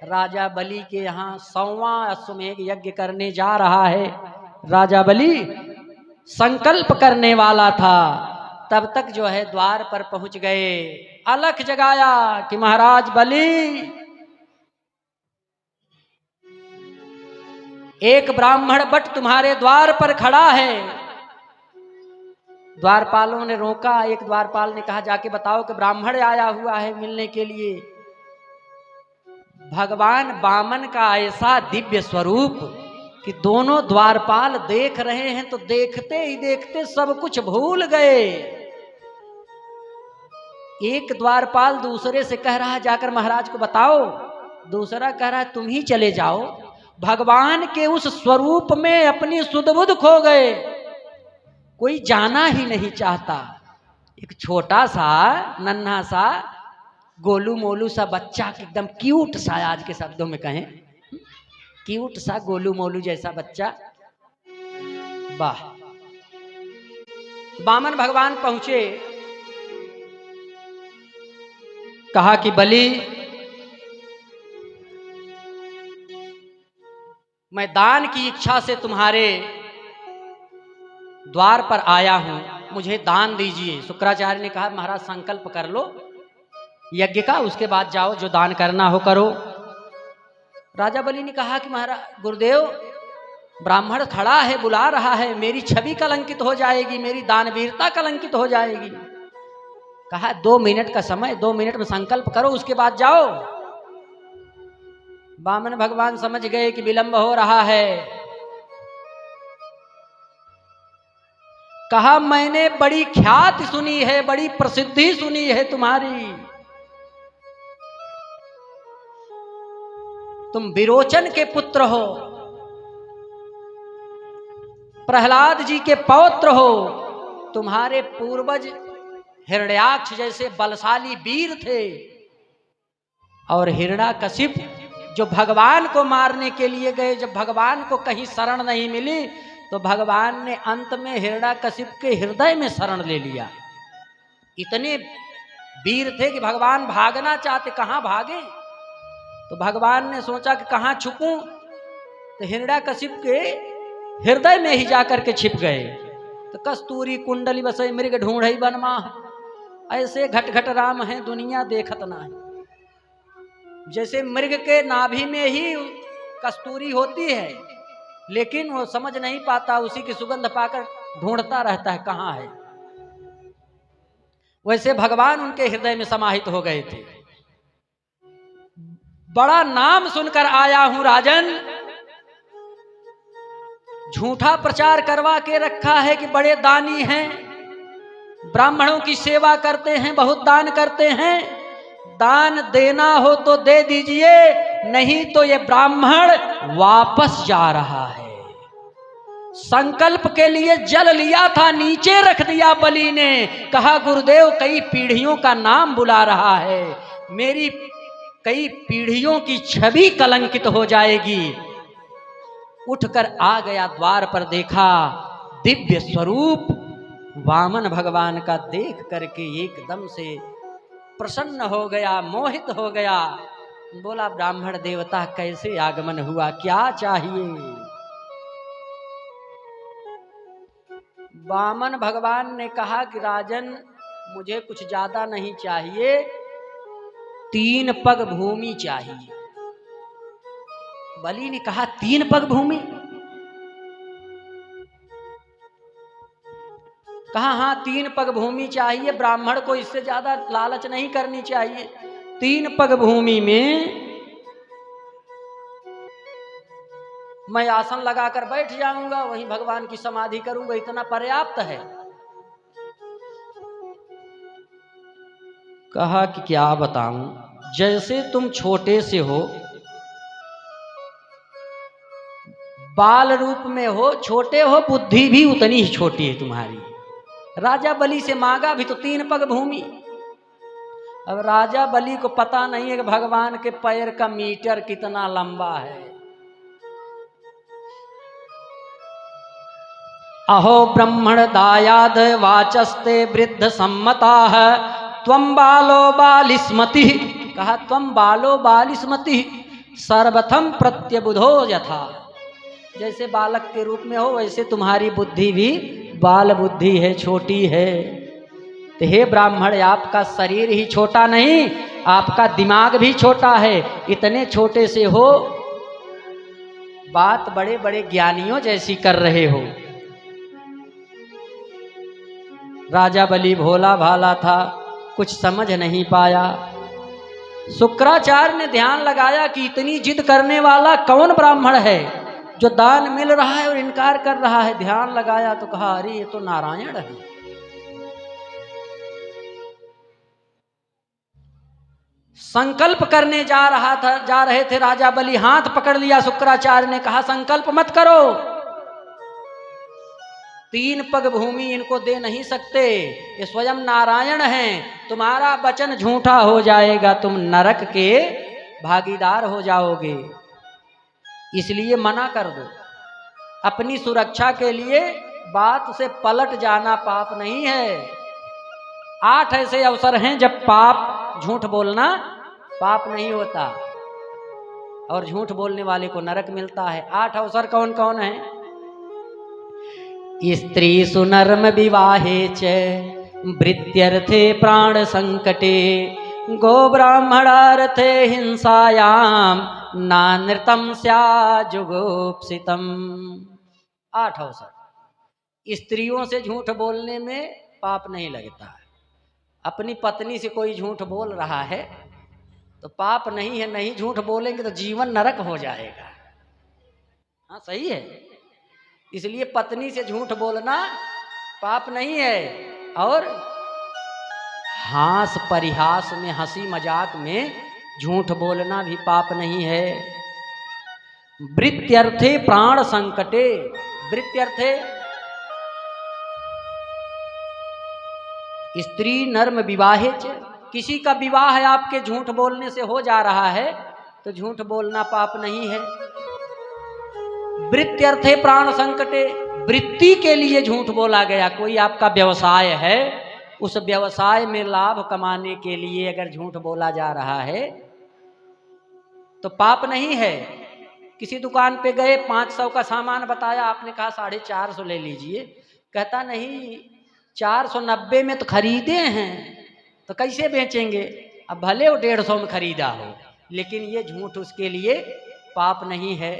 राजा बलि के यहाँ 100वां अश्वमेध यज्ञ करने जा रहा है। राजा बलि संकल्प करने वाला था, तब तक जो है द्वार पर पहुंच गए। अलख जगाया कि महाराज बलि, एक ब्राह्मण बट तुम्हारे द्वार पर खड़ा है। द्वारपालों ने रोका। एक द्वारपाल ने कहा जाके बताओ कि ब्राह्मण आया हुआ है मिलने के लिए। भगवान वामन का ऐसा दिव्य स्वरूप कि दोनों द्वारपाल देख रहे हैं तो देखते ही देखते सब कुछ भूल गए। एक द्वारपाल दूसरे से कह रहा है जाकर महाराज को बताओ, दूसरा कह रहा है तुम ही चले जाओ। भगवान के उस स्वरूप में अपनी सुध-बुध खो गए, कोई जाना ही नहीं चाहता। एक छोटा सा नन्हा सा गोलू मोलू सा बच्चा, एकदम क्यूट सा, आज के शब्दों में कहें क्यूट सा गोलू मोलू जैसा बच्चा, वाह। वामन भगवान पहुंचे, कहा कि बलि मैं दान की इच्छा से तुम्हारे द्वार पर आया हूं, मुझे दान दीजिए। शुक्राचार्य ने कहा महाराज संकल्प कर लो यज्ञ का, उसके बाद जाओ जो दान करना हो करो। राजा बलि ने कहा कि महाराज गुरुदेव, ब्राह्मण खड़ा है बुला रहा है, मेरी छवि कलंकित हो जाएगी, मेरी दानवीरता कलंकित हो जाएगी। कहा 2 मिनट का समय, 2 मिनट में संकल्प करो उसके बाद जाओ। वामन भगवान समझ गए कि विलंब हो रहा है। कहा मैंने बड़ी ख्याति सुनी है, बड़ी प्रसिद्धि सुनी है तुम्हारी, तुम विरोचन के पुत्र हो, प्रहलाद जी के पौत्र हो, तुम्हारे पूर्वज हिरण्याक्ष जैसे बलशाली वीर थे। और हिरण्याकशिप जो भगवान को मारने के लिए गए, जब भगवान को कहीं शरण नहीं मिली तो भगवान ने अंत में हिरण्याकशिप के हृदय में शरण ले लिया। इतने वीर थे कि भगवान भागना चाहते, कहां भागे? तो भगवान ने सोचा कि कहां छुपूं, तो हिरण्याकशिप के हृदय में ही जाकर के छिप गए। तो कस्तूरी कुंडली बसई मृग ढूंढई बनमा, ऐसे घट घट राम है दुनिया देखत ना है। जैसे मृग के नाभि में ही कस्तूरी होती है, लेकिन वो समझ नहीं पाता, उसी की सुगंध पाकर ढूंढता रहता है कहां है। वैसे भगवान उनके हृदय में समाहित हो गए थे। बड़ा नाम सुनकर आया हूं राजन, झूठा प्रचार करवा के रखा है कि बड़े दानी हैं, ब्राह्मणों की सेवा करते हैं, बहुत दान करते हैं। दान देना हो तो दे दीजिए, नहीं तो ये ब्राह्मण वापस जा रहा है। संकल्प के लिए जल लिया था, नीचे रख दिया बलि ने। कहा गुरुदेव कई पीढ़ियों का नाम बुला रहा है, मेरी कई पीढ़ियों की छवि कलंकित हो जाएगी। उठकर आ गया, द्वार पर देखा दिव्य स्वरूप वामन भगवान का, देख करके एकदम से प्रसन्न हो गया, मोहित हो गया। बोला ब्राह्मण देवता कैसे आगमन हुआ, क्या चाहिए? वामन भगवान ने कहा कि राजन मुझे कुछ ज्यादा नहीं चाहिए, 3 पग भूमि चाहिए। बलि ने कहा 3 पग भूमि? कहा हाँ 3 पग भूमि चाहिए, ब्राह्मण को इससे ज्यादा लालच नहीं करनी चाहिए। 3 पग भूमि में मैं आसन लगाकर बैठ जाऊंगा, वहीं भगवान की समाधि करूंगा, इतना पर्याप्त है। कहा कि क्या बताऊं, जैसे तुम छोटे से हो, बाल रूप में हो, छोटे हो, बुद्धि भी उतनी ही छोटी है तुम्हारी। राजा बलि से मांगा भी तो 3 पग भूमि। अब राजा बलि को पता नहीं है कि भगवान के पैर का मीटर कितना लंबा है। अहो ब्रह्मण दायाद वाचस्ते वृद्ध सम्मता है, त्वं बालो बालिस्मति। कहा त्वं बालो बालिस्मति सर्वथम प्रत्यबुधो यथा। जैसे बालक के रूप में हो वैसे तुम्हारी बुद्धि भी बाल बुद्धि है, छोटी है। तो हे ब्राह्मण, आपका शरीर ही छोटा नहीं, आपका दिमाग भी छोटा है। इतने छोटे से हो, बात बड़े बड़े ज्ञानियों जैसी कर रहे हो। राजा बलि भोला भाला था, कुछ समझ नहीं पाया। शुक्राचार्य ने ध्यान लगाया कि इतनी जिद करने वाला कौन ब्राह्मण है जो दान मिल रहा है और इनकार कर रहा है। ध्यान लगाया तो कहा अरे ये तो नारायण है। संकल्प करने जा रहे थे राजा बलि, हाथ पकड़ लिया शुक्राचार्य ने, कहा संकल्प मत करो, 3 पग भूमि इनको दे नहीं सकते, ये स्वयं नारायण हैं। तुम्हारा वचन झूठा हो जाएगा, तुम नरक के भागीदार हो जाओगे, इसलिए मना कर दो। अपनी सुरक्षा के लिए बात से पलट जाना पाप नहीं है। 8 ऐसे अवसर हैं जब पाप, झूठ बोलना पाप नहीं होता और झूठ बोलने वाले को नरक मिलता है। 8 अवसर कौन कौन है? स्त्री सुनर्म विवाहे च भृत्यर्थे प्राण संकटे गो ब्राह्मणार्थे हिंसायाम नानृतम स्याजुगोप्सितम। 8 अवसर। स्त्रियों से झूठ बोलने में पाप नहीं लगता है। अपनी पत्नी से कोई झूठ बोल रहा है तो पाप नहीं है, नहीं झूठ बोलेंगे तो जीवन नरक हो जाएगा। हाँ सही है, इसलिए पत्नी से झूठ बोलना पाप नहीं है। और हास परिहास में, हंसी मजाक में झूठ बोलना भी पाप नहीं है। वृत्यर्थे प्राण संकटे, वृत्यर्थे स्त्री नर्म विवाहे च, किसी का विवाह आपके झूठ बोलने से हो जा रहा है तो झूठ बोलना पाप नहीं है। वृत्यर्थे प्राण संकटे, वृत्ति के लिए झूठ बोला गया। कोई आपका व्यवसाय है, उस व्यवसाय में लाभ कमाने के लिए अगर झूठ बोला जा रहा है तो पाप नहीं है। किसी दुकान पे गए, 500 का सामान बताया, आपने कहा 450 ले लीजिए, कहता नहीं 490 में तो खरीदे हैं तो कैसे बेचेंगे। अब भले वो 150 में खरीदा हो, लेकिन ये झूठ उसके लिए पाप नहीं है।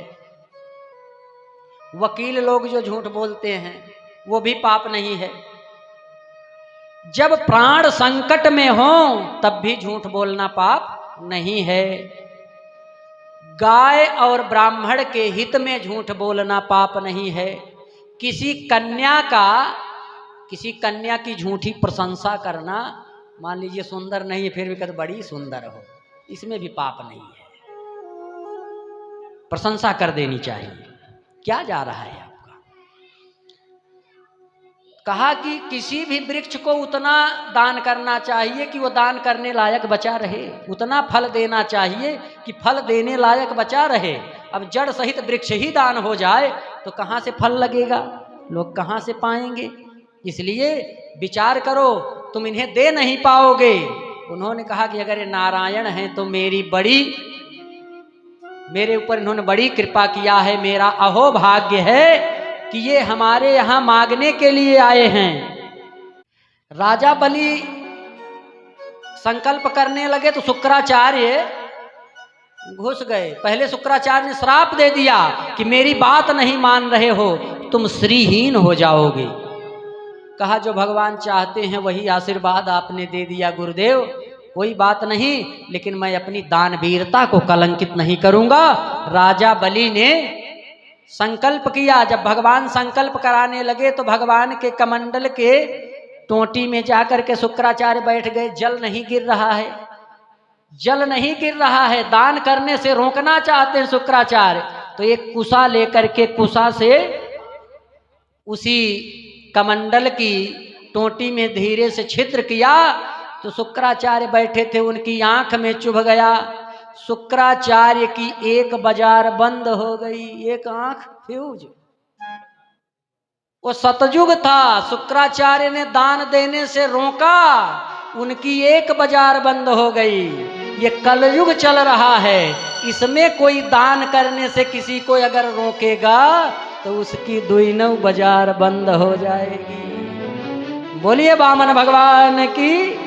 वकील लोग जो झूठ बोलते हैं वो भी पाप नहीं है। जब प्राण संकट में हो तब भी झूठ बोलना पाप नहीं है। गाय और ब्राह्मण के हित में झूठ बोलना पाप नहीं है। किसी कन्या की झूठी प्रशंसा करना, मान लीजिए सुंदर नहीं है फिर भी कहते बड़ी सुंदर हो, इसमें भी पाप नहीं है। प्रशंसा कर देनी चाहिए। क्या जा रहा है आपका? कहा कि किसी भी वृक्ष को उतना दान करना चाहिए कि वो दान करने लायक बचा रहे, उतना फल देना चाहिए कि फल देने लायक बचा रहे। अब जड़ सहित वृक्ष ही दान हो जाए तो कहाँ से फल लगेगा, लोग कहाँ से पाएंगे? इसलिए विचार करो, तुम इन्हें दे नहीं पाओगे। उन्होंने कहा कि अगर ये नारायण हैं तो मेरे ऊपर इन्होंने बड़ी कृपा किया है, मेरा अहोभाग्य है कि ये हमारे यहाँ मांगने के लिए आए हैं। राजा बलि संकल्प करने लगे तो शुक्राचार्य घुस गए। पहले शुक्राचार्य ने श्राप दे दिया कि मेरी बात नहीं मान रहे हो, तुम श्रीहीन हो जाओगे। कहा जो भगवान चाहते हैं वही आशीर्वाद आपने दे दिया गुरुदेव, कोई बात नहीं, लेकिन मैं अपनी दानवीरता को कलंकित नहीं करूंगा। राजा बलि ने संकल्प किया। जब भगवान संकल्प कराने लगे तो भगवान के कमंडल के टोंटी में जाकर के शुक्राचार्य बैठ गए। जल नहीं गिर रहा है, जल नहीं गिर रहा है, दान करने से रोकना चाहते हैं शुक्राचार्य। तो एक कुसा लेकर के कुसा से उसी कमंडल की टोंटी में धीरे से छिद्र किया तो शुक्राचार्य बैठे थे, उनकी आंख में चुभ गया। शुक्राचार्य की एक बाजार बंद हो गई, एक आंख फ्यूज। वो सतयुग था, शुक्राचार्य ने दान देने से रोका, उनकी एक बाजार बंद हो गई। ये कलयुग चल रहा है, इसमें कोई दान करने से किसी को अगर रोकेगा तो उसकी दुइनौ बाजार बंद हो जाएगी। बोलिए वामन भगवान की।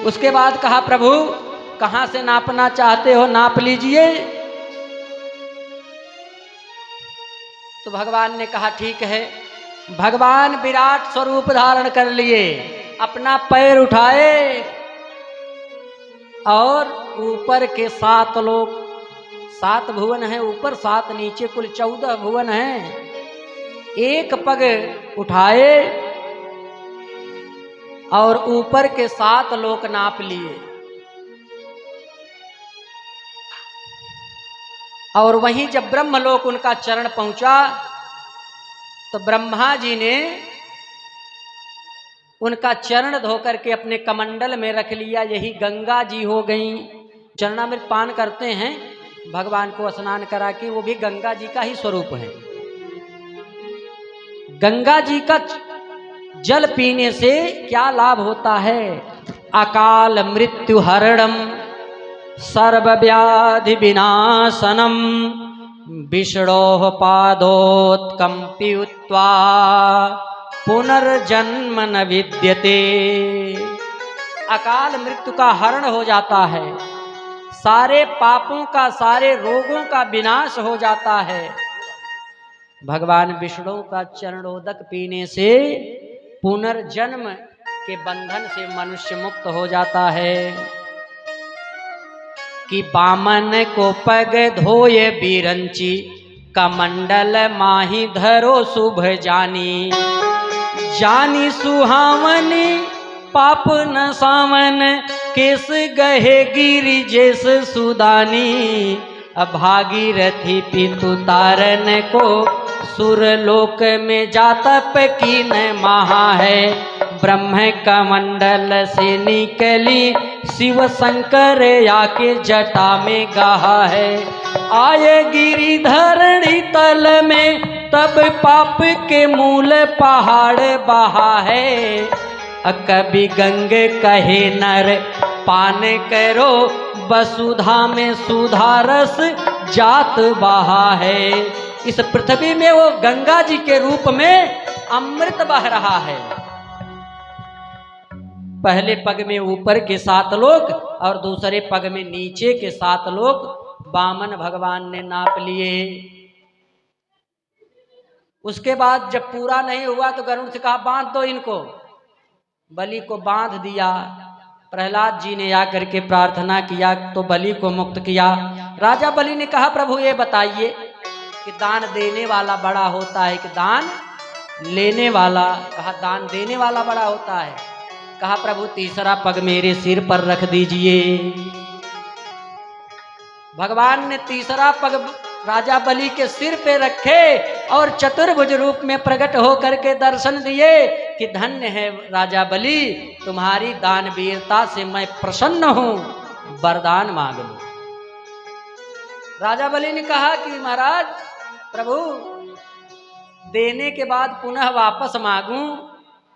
उसके बाद कहा प्रभु कहां से नापना चाहते हो नाप लीजिए। तो भगवान ने कहा ठीक है। भगवान विराट स्वरूप धारण कर लिए, अपना पैर उठाए और ऊपर के 7 लोक, 7 भुवन है ऊपर, 7 नीचे, कुल 14 भुवन हैं। एक पग उठाए और ऊपर के 7 लोक नाप लिए। और वहीं जब ब्रह्मलोक उनका चरण पहुंचा तो ब्रह्मा जी ने उनका चरण धोकर के अपने कमंडल में रख लिया। यही गंगा जी हो गई। चरणामृत पान करते हैं, भगवान को स्नान करा के, वो भी गंगा जी का ही स्वरूप है। गंगा जी का जल पीने से क्या लाभ होता है? अकाल मृत्यु हरणम सर्व व्याधि विनाशनम विष्णोः पादोत्कंपित्वा पुनर्जन्म न विद्यते। अकाल मृत्यु का हरण हो जाता है, सारे पापों का, सारे रोगों का विनाश हो जाता है। भगवान विष्णु का चरणोदक पीने से पुनर्जन्म के बंधन से मनुष्य मुक्त हो जाता है। कि बामन को पग धोये बिरंची, कमंडल माही धरो शुभ जानी। जानी सुहावनी पाप न सावन, केस गहे गिरि जैस सुदानी। अभागीरथी पितु तारन को, सुरलोक में जातप की न महा है। ब्रह्म कमंडल से निकली शिव शंकर आके जटा में गाहा है। आए गिरिधरणी तल में तब पाप के मूल पहाड़ बहा है। कभी गंग कहे नर पान करो, वसुधा में सुधा रस जात बहा है। इस पृथ्वी में वो गंगा जी के रूप में अमृत बह रहा है। पहले पग में ऊपर के 7 लोक और दूसरे पग में नीचे के 7 लोक वामन भगवान ने नाप लिए। उसके बाद जब पूरा नहीं हुआ तो गरुड़ से कहा बांध दो इनको। बलि को बांध दिया। प्रहलाद जी ने आकर के प्रार्थना किया तो बलि को मुक्त किया। राजा बलि ने कहा प्रभु ये बताइए कि दान देने वाला बड़ा होता है कि दान लेने वाला? कहा दान देने वाला बड़ा होता है। कहा प्रभु तीसरा पग मेरे सिर पर रख दीजिए। भगवान ने तीसरा पग राजा बलि के सिर पे रखे और चतुर्भुज रूप में प्रकट होकर के दर्शन दिए कि धन्य है राजा बलि, तुम्हारी दानवीरता से मैं प्रसन्न हूं, वरदान मांग लो। राजा बलि ने कहा कि महाराज प्रभु देने के बाद पुनः वापस मांगूं,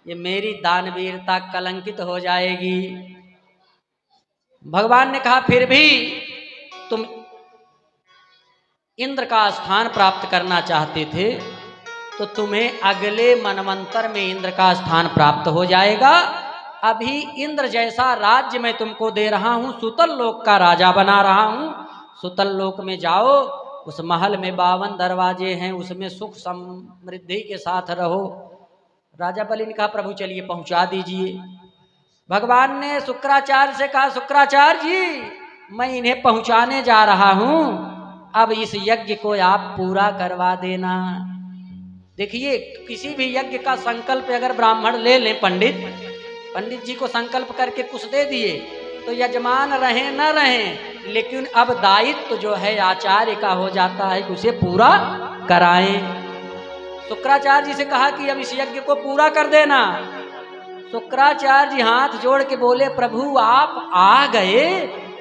ये मेरी दानवीरता कलंकित हो जाएगी। भगवान ने कहा फिर भी तुम इंद्र का स्थान प्राप्त करना चाहते थे तो तुम्हें अगले मनवंतर में इंद्र का स्थान प्राप्त हो जाएगा। अभी इंद्र जैसा राज्य मैं तुमको दे रहा हूं, सुतल लोक का राजा बना रहा हूं। सुतल लोक में जाओ, उस महल में 52 दरवाजे हैं, उसमें सुख समृद्धि के साथ रहो। राजा बलि ने कहा प्रभु चलिए पहुंचा दीजिए। भगवान ने शुक्राचार्य से कहा शुक्राचार्य जी मैं इन्हें पहुंचाने जा रहा हूं, अब इस यज्ञ को आप पूरा करवा देना। देखिए किसी भी यज्ञ का संकल्प अगर ब्राह्मण ले लें, पंडित जी को संकल्प करके कुछ दे दिए तो यजमान रहे न रहे, लेकिन अब दायित्व जो है आचार्य का हो जाता है कि उसे पूरा कराएं। शुक्राचार्य जी से कहा कि अब इस यज्ञ को पूरा कर देना। शुक्राचार्य जी हाथ जोड़ के बोले प्रभु आप आ गए,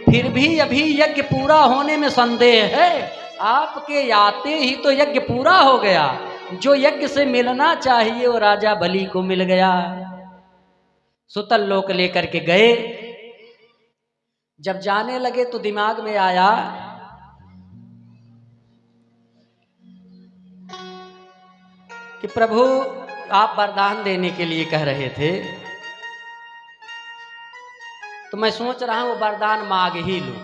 फिर भी अभी यज्ञ पूरा होने में संदेह है। आपके आते ही तो यज्ञ पूरा हो गया, जो यज्ञ से मिलना चाहिए वो राजा बलि को मिल गया। सुतल लोक लेकर के गए। जब जाने लगे तो दिमाग में आया कि प्रभु आप वरदान देने के लिए कह रहे थे, तो मैं सोच रहा हूं वो वरदान मांग ही लूं।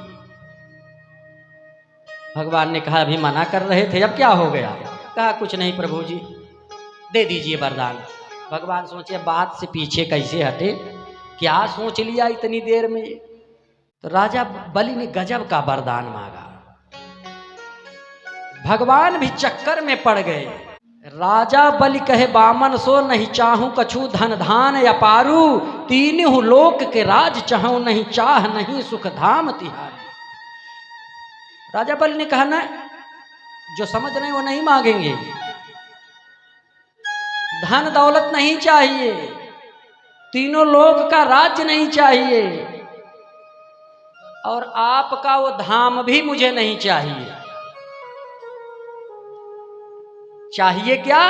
भगवान ने कहा अभी मना कर रहे थे, अब क्या हो गया? कहा कुछ नहीं प्रभु जी दे दीजिए वरदान। भगवान सोचे बात से पीछे कैसे हटे, क्या सोच लिया इतनी देर में। तो राजा बलि ने गजब का वरदान मांगा। भगवान भी चक्कर में पड़ गए। राजा बलि कहे बामन सो नहीं चाहूं कछु धन धान या पारू, तीनों लोक के राज चाहूं नहीं चाह नहीं सुख धाम तिहारी। राजा बलि ने कहा ना जो समझ रहे वो नहीं मांगेंगे, धन दौलत नहीं चाहिए, तीनों लोक का राज्य नहीं चाहिए, और आपका वो धाम भी मुझे नहीं चाहिए। चाहिए क्या?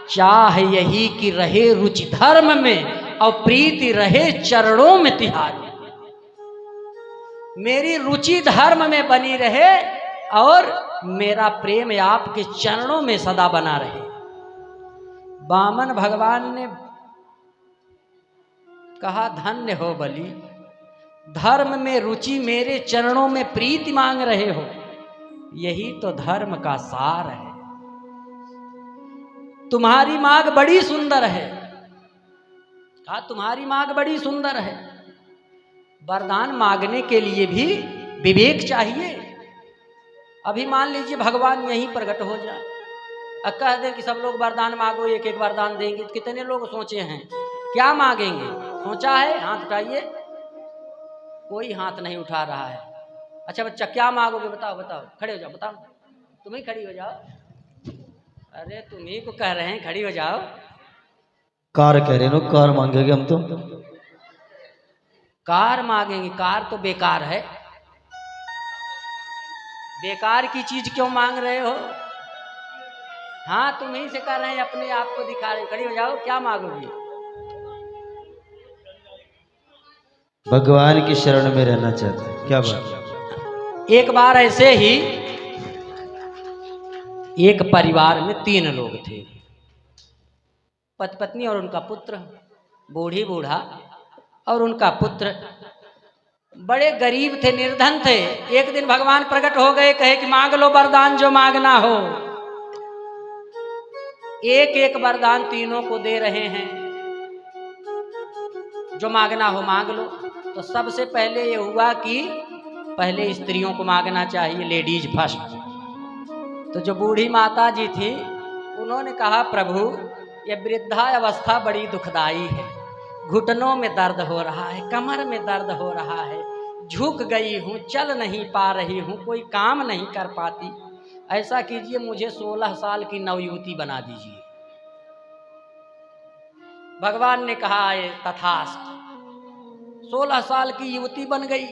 चाह यही कि रहे रुचि धर्म में और प्रीति रहे चरणों में तिहारी। मेरी रुचि धर्म में बनी रहे और मेरा प्रेम आपके चरणों में सदा बना रहे। वामन भगवान ने कहा धन्य हो बलि, धर्म में रुचि मेरे चरणों में प्रीति मांग रहे हो, यही तो धर्म का सार है। तुम्हारी मांग बड़ी सुंदर है। कहा तुम्हारी मांग बड़ी सुंदर है। वरदान मांगने के लिए भी विवेक चाहिए। अभी मान लीजिए भगवान यहीं प्रकट हो जाए और कह दे कि सब लोग वरदान मांगो, एक एक वरदान देंगे, तो कितने लोग सोचे हैं क्या मांगेंगे? सोचा है? हाथ उठाइए। कोई हाथ नहीं उठा रहा है। अच्छा बच्चा क्या मांगोगे? बताओ बताओ, खड़े हो जाओ, बताओ। तुम ही खड़ी हो जाओ। अरे तुम्ही को कह रहे हैं खड़ी हो जाओ। कार कह रहे हो, कार मांगेंगे हम तो। कार मांगेंगे? कार तो बेकार है। बेकार की चीज क्यों मांग रहे हो? हाँ तुम ही से कर रहे हैं, अपने आप को दिखा रहे हो। खड़ी हो जाओ, क्या मांगोगी? भगवान की शरण में रहना चाहते हैं। क्या बात? एक बार ऐसे ही एक परिवार में 3 लोग थे, पति पत्नी और उनका पुत्र, बूढ़ी बूढ़ा और उनका पुत्र। बड़े गरीब थे, निर्धन थे। एक दिन भगवान प्रकट हो गए, कहे कि मांग लो वरदान जो मांगना हो। एक एक वरदान तीनों को दे रहे हैं, जो मांगना हो मांग लो। तो सबसे पहले ये हुआ कि पहले स्त्रियों को मांगना चाहिए, लेडीज फर्स्ट। तो जो बूढ़ी माता जी थी उन्होंने कहा, प्रभु ये वृद्धा अवस्था बड़ी दुखदाई है, घुटनों में दर्द हो रहा है, कमर में दर्द हो रहा है, झुक गई हूँ, चल नहीं पा रही हूँ, कोई काम नहीं कर पाती। ऐसा कीजिए मुझे 16 साल की नवयुवती बना दीजिए। भगवान ने कहा ये तथास्तु। 16 साल की युवती बन गई,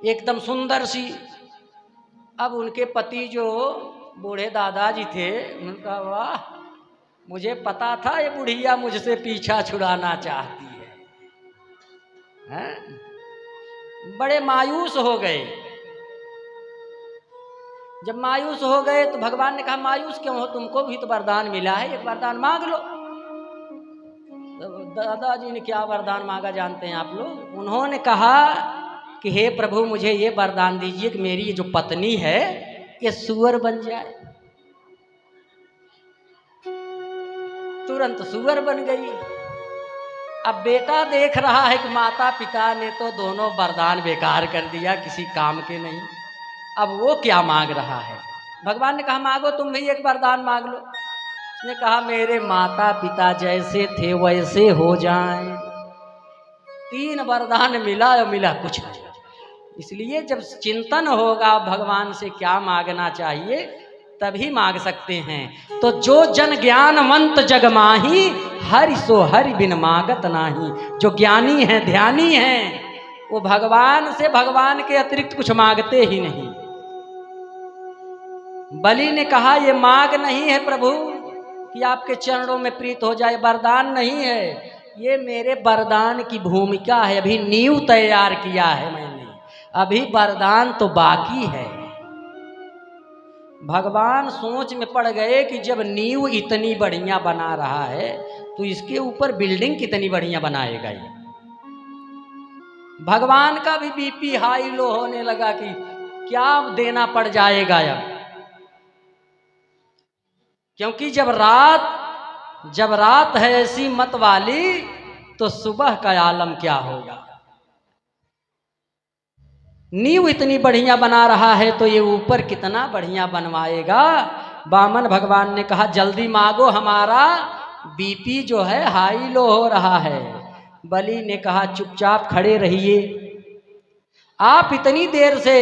एकदम सुंदर सी। अब उनके पति जो बूढ़े दादाजी थे उनका, वाह मुझे पता था ये बुढ़िया मुझसे पीछा छुड़ाना चाहती है? बड़े मायूस हो गए। जब मायूस हो गए तो भगवान ने कहा, मायूस क्यों हो, तुमको भी तो वरदान मिला है, एक वरदान मांग लो। तो दादाजी ने क्या वरदान मांगा जानते हैं आप लोग? उन्होंने कहा कि हे प्रभु मुझे ये वरदान दीजिए कि मेरी ये जो पत्नी है ये सुअर बन जाए। तुरंत सुअर बन गई। अब बेटा देख रहा है कि माता पिता ने तो दोनों वरदान बेकार कर दिया, किसी काम के नहीं। अब वो क्या मांग रहा है? भगवान ने कहा मांगो तुम भी एक वरदान मांग लो। उसने कहा मेरे माता पिता जैसे थे वैसे हो जाएं। 3 वरदान मिला और मिला कुछ नहीं। इसलिए जब चिंतन होगा भगवान से क्या मांगना चाहिए तभी मांग सकते हैं। तो जो जन ज्ञानवंत जग माही, हरि सो हरि बिन मांगत नाही। जो ज्ञानी हैं ध्यानी हैं वो भगवान से, भगवान के अतिरिक्त कुछ मांगते ही नहीं। बलि ने कहा ये मांग नहीं है प्रभु कि आपके चरणों में प्रीत हो जाए, वरदान नहीं है, ये मेरे वरदान की भूमिका है, अभी नींव तैयार किया है मैंने, अभी वरदान तो बाकी है। भगवान सोच में पड़ गए कि जब नींव इतनी बढ़िया बना रहा है तो इसके ऊपर बिल्डिंग कितनी बढ़िया बनाएगा ये। भगवान का भी बीपी हाई लो होने लगा कि क्या देना पड़ जाएगा अब, क्योंकि जब रात है ऐसी मत वाली तो सुबह का आलम क्या होगा। नींव इतनी बढ़िया बना रहा है तो ये ऊपर कितना बढ़िया बनवाएगा। वामन भगवान ने कहा जल्दी मांगो, हमारा बीपी जो है हाई लो हो रहा है। बलि ने कहा चुपचाप खड़े रहिए, आप इतनी देर से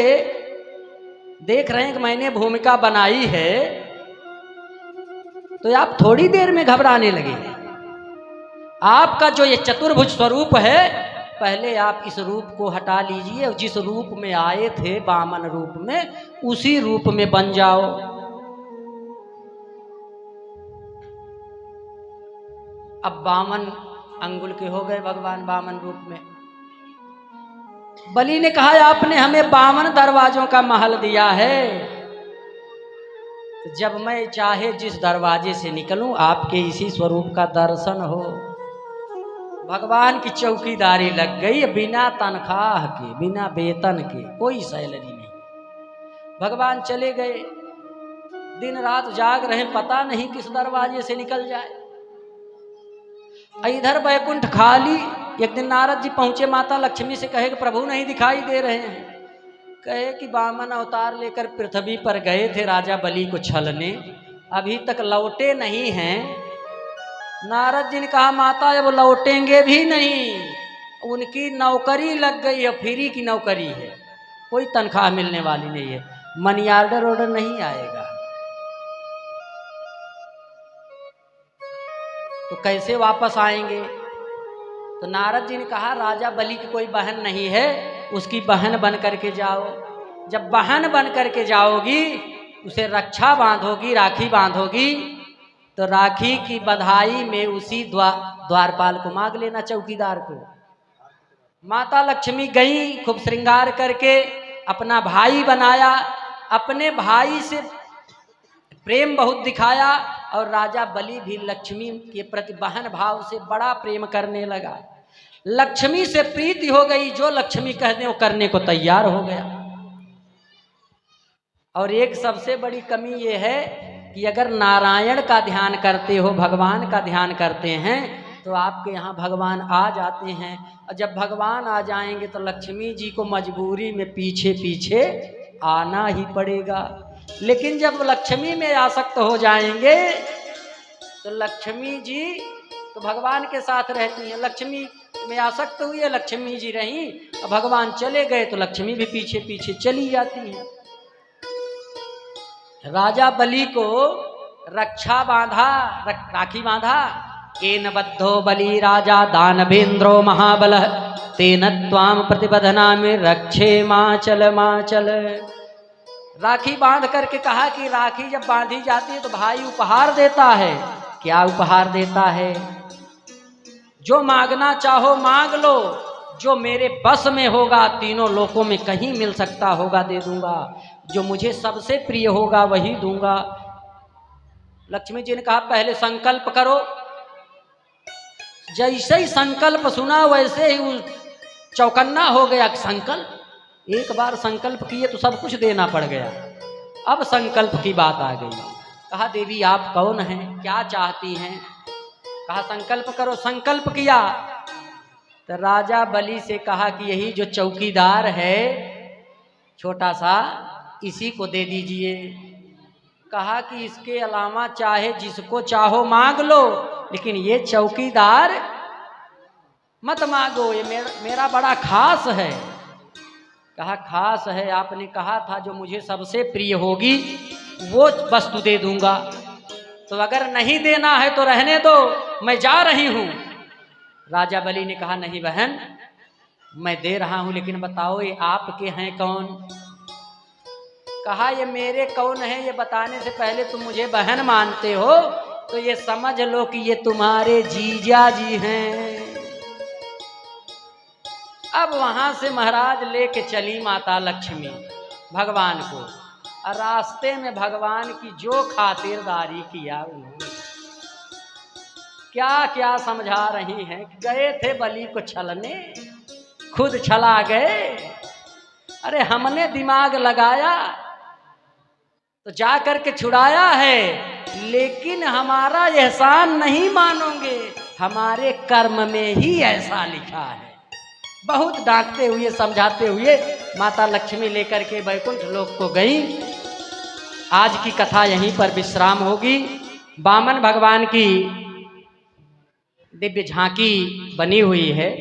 देख रहे हैं कि मैंने भूमिका बनाई है तो आप थोड़ी देर में घबराने लगे। आपका जो ये चतुर्भुज स्वरूप है पहले आप इस रूप को हटा लीजिए और जिस रूप में आए थे वामन रूप में उसी रूप में बन जाओ। अब वामन अंगुल के हो गए भगवान वामन रूप में। बलि ने कहा आपने हमें 52 दरवाजों का महल दिया है, तो जब मैं चाहे जिस दरवाजे से निकलूं आपके इसी स्वरूप का दर्शन हो। भगवान की चौकीदारी लग गई, बिना तनख्वाह के, बिना वेतन के, कोई सैलरी नहीं। भगवान चले गए, दिन रात जाग रहे, पता नहीं किस दरवाजे से निकल जाए। इधर बैकुंठ खाली। एक दिन नारद जी पहुंचे, माता लक्ष्मी से कहे कि प्रभु नहीं दिखाई दे रहे हैं। कहे कि वामन अवतार लेकर पृथ्वी पर गए थे राजा बलि को छलने, अभी तक लौटे नहीं हैं। नारद जी ने कहा माता वो लौटेंगे भी नहीं, उनकी नौकरी लग गई है, फ्री की नौकरी है, कोई तनख्वाह मिलने वाली नहीं है, मनी ऑर्डर नहीं आएगा। तो कैसे वापस आएंगे? तो नारद जी ने कहा राजा बलि की कोई बहन नहीं है, उसकी बहन बन करके जाओ। जब बहन बन करके जाओगी उसे रक्षा बांधोगी, राखी बांधोगी, तो राखी की बधाई में उसी द्वारपाल को मांग लेना, चौकीदार को। माता लक्ष्मी गई, खूब श्रृंगार करके अपना भाई बनाया, अपने भाई से प्रेम बहुत दिखाया और राजा बलि भी लक्ष्मी के प्रति बहन भाव से बड़ा प्रेम करने लगा। लक्ष्मी से प्रीति हो गई, जो लक्ष्मी कह दे वो करने को तैयार हो गया। और एक सबसे बड़ी कमी ये है कि अगर नारायण का ध्यान करते हो, भगवान का ध्यान करते हैं, तो आपके यहाँ भगवान आ जाते हैं, और जब भगवान आ जाएंगे तो लक्ष्मी जी को मजबूरी में पीछे पीछे आना ही पड़ेगा। लेकिन जब लक्ष्मी में आसक्त हो जाएंगे तो लक्ष्मी जी तो भगवान के साथ रहती हैं, लक्ष्मी में आसक्त हुई है, लक्ष्मी जी रहीं, और भगवान चले गए तो लक्ष्मी भी पीछे पीछे चली जाती है। राजा बलि को रक्षा बांधा, राखी बांधा। केन बद्धो बलि राजा दानवेंद्रो महाबल, तेन त्वाम प्रतिबधना में रक्षे माचल माचल। राखी बांध करके कहा कि राखी जब बांधी जाती है तो भाई उपहार देता है। क्या उपहार देता है? जो मांगना चाहो मांग लो, जो मेरे बस में होगा, तीनों लोकों में कहीं मिल सकता होगा दे दूंगा, जो मुझे सबसे प्रिय होगा वही दूंगा। लक्ष्मी जी ने कहा पहले संकल्प करो। जैसे ही संकल्प सुना वैसे ही चौकन्ना हो गया। संकल्प, एक बार संकल्प किए तो सब कुछ देना पड़ गया। अब संकल्प की बात आ गई। कहा देवी आप कौन हैं, क्या चाहती हैं? कहा संकल्प करो। संकल्प किया तो राजा बलि से कहा कि यही जो चौकीदार है छोटा सा, इसी को दे दीजिए। कहा कि इसके अलावा चाहे जिसको चाहो मांग लो, लेकिन ये चौकीदार मत मांगो, ये मेरा बड़ा खास है। कहा खास है? आपने कहा था जो मुझे सबसे प्रिय होगी वो वस्तु दे दूंगा। तो अगर नहीं देना है तो रहने दो, मैं जा रही हूं। राजा बलि ने कहा नहीं बहन, मैं दे रहा हूं, लेकिन बताओ ये आपके हैं कौन? कहा ये मेरे कौन है ये बताने से पहले तुम मुझे बहन मानते हो तो ये समझ लो कि ये तुम्हारे जीजा जी हैं। अब वहां से महाराज लेके चली माता लक्ष्मी भगवान को, और रास्ते में भगवान की जो खातिरदारी किया उन्होंने, क्या क्या समझा रही हैं। गए थे बलि को छलने, खुद छला गए। अरे हमने दिमाग लगाया तो जा करके छुड़ाया है, लेकिन हमारा एहसान नहीं मानोगे, हमारे कर्म में ही ऐसा लिखा है। बहुत डांटते हुए समझाते हुए माता लक्ष्मी लेकर के वैकुंठ लोक को गई। आज की कथा यहीं पर विश्राम होगी। वामन भगवान की दिव्य झांकी बनी हुई है।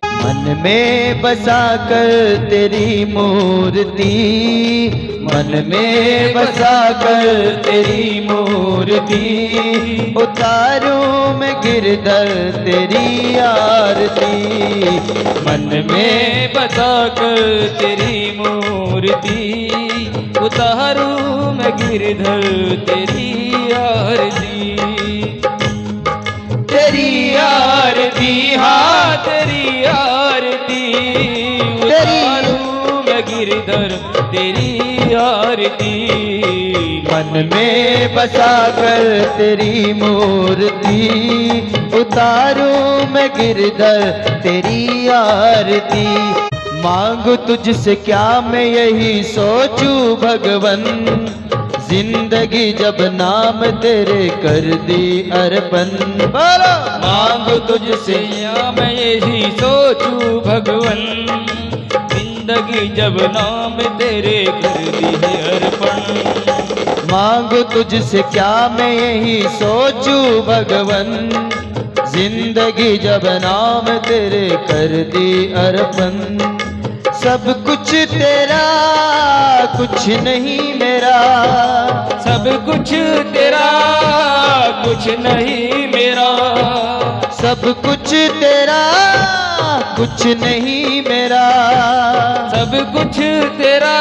मन में बसा कर तेरी मूर्ति, मन में बसा कर तेरी मूर्ति, उतारूं मैं गिरधर तेरी आरती। मन में बसा कर तेरी मूर्ति, उतारूं मैं गिरधर तेरी आरती। तेरी आरती, हाँ तेरी आरती, उतारूं मैं गिरधर तेरी आरती। मन में बसा कर तेरी मूर्ति, उतारूं मैं गिरधर तेरी आरती। मांगू तुझसे क्या मैं यही सोचूं भगवन, जिंदगी जब नाम तेरे कर दी अर्पण। बोलो मांगू तुझसे या मैं यही सोचूं भगवन, जिंदगी जब नाम तेरे कर दी है अर्पण। मांगू तुझसे क्या मैं यही सोचूं भगवन, जिंदगी जब नाम तेरे कर दी अर्पण। सब कुछ तेरा कुछ नहीं मेरा, सब कुछ तेरा कुछ नहीं मेरा, सब कुछ तेरा कुछ नहीं मेरा, सब कुछ तेरा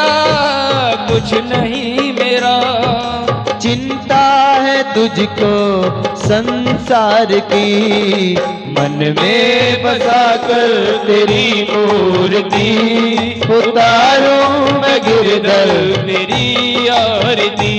कुछ नहीं मेरा। चिंता है तुझको संसार की, मन में बसा कर तेरी मूर्ति, उतारूं मैं गिरधर तेरी आरती।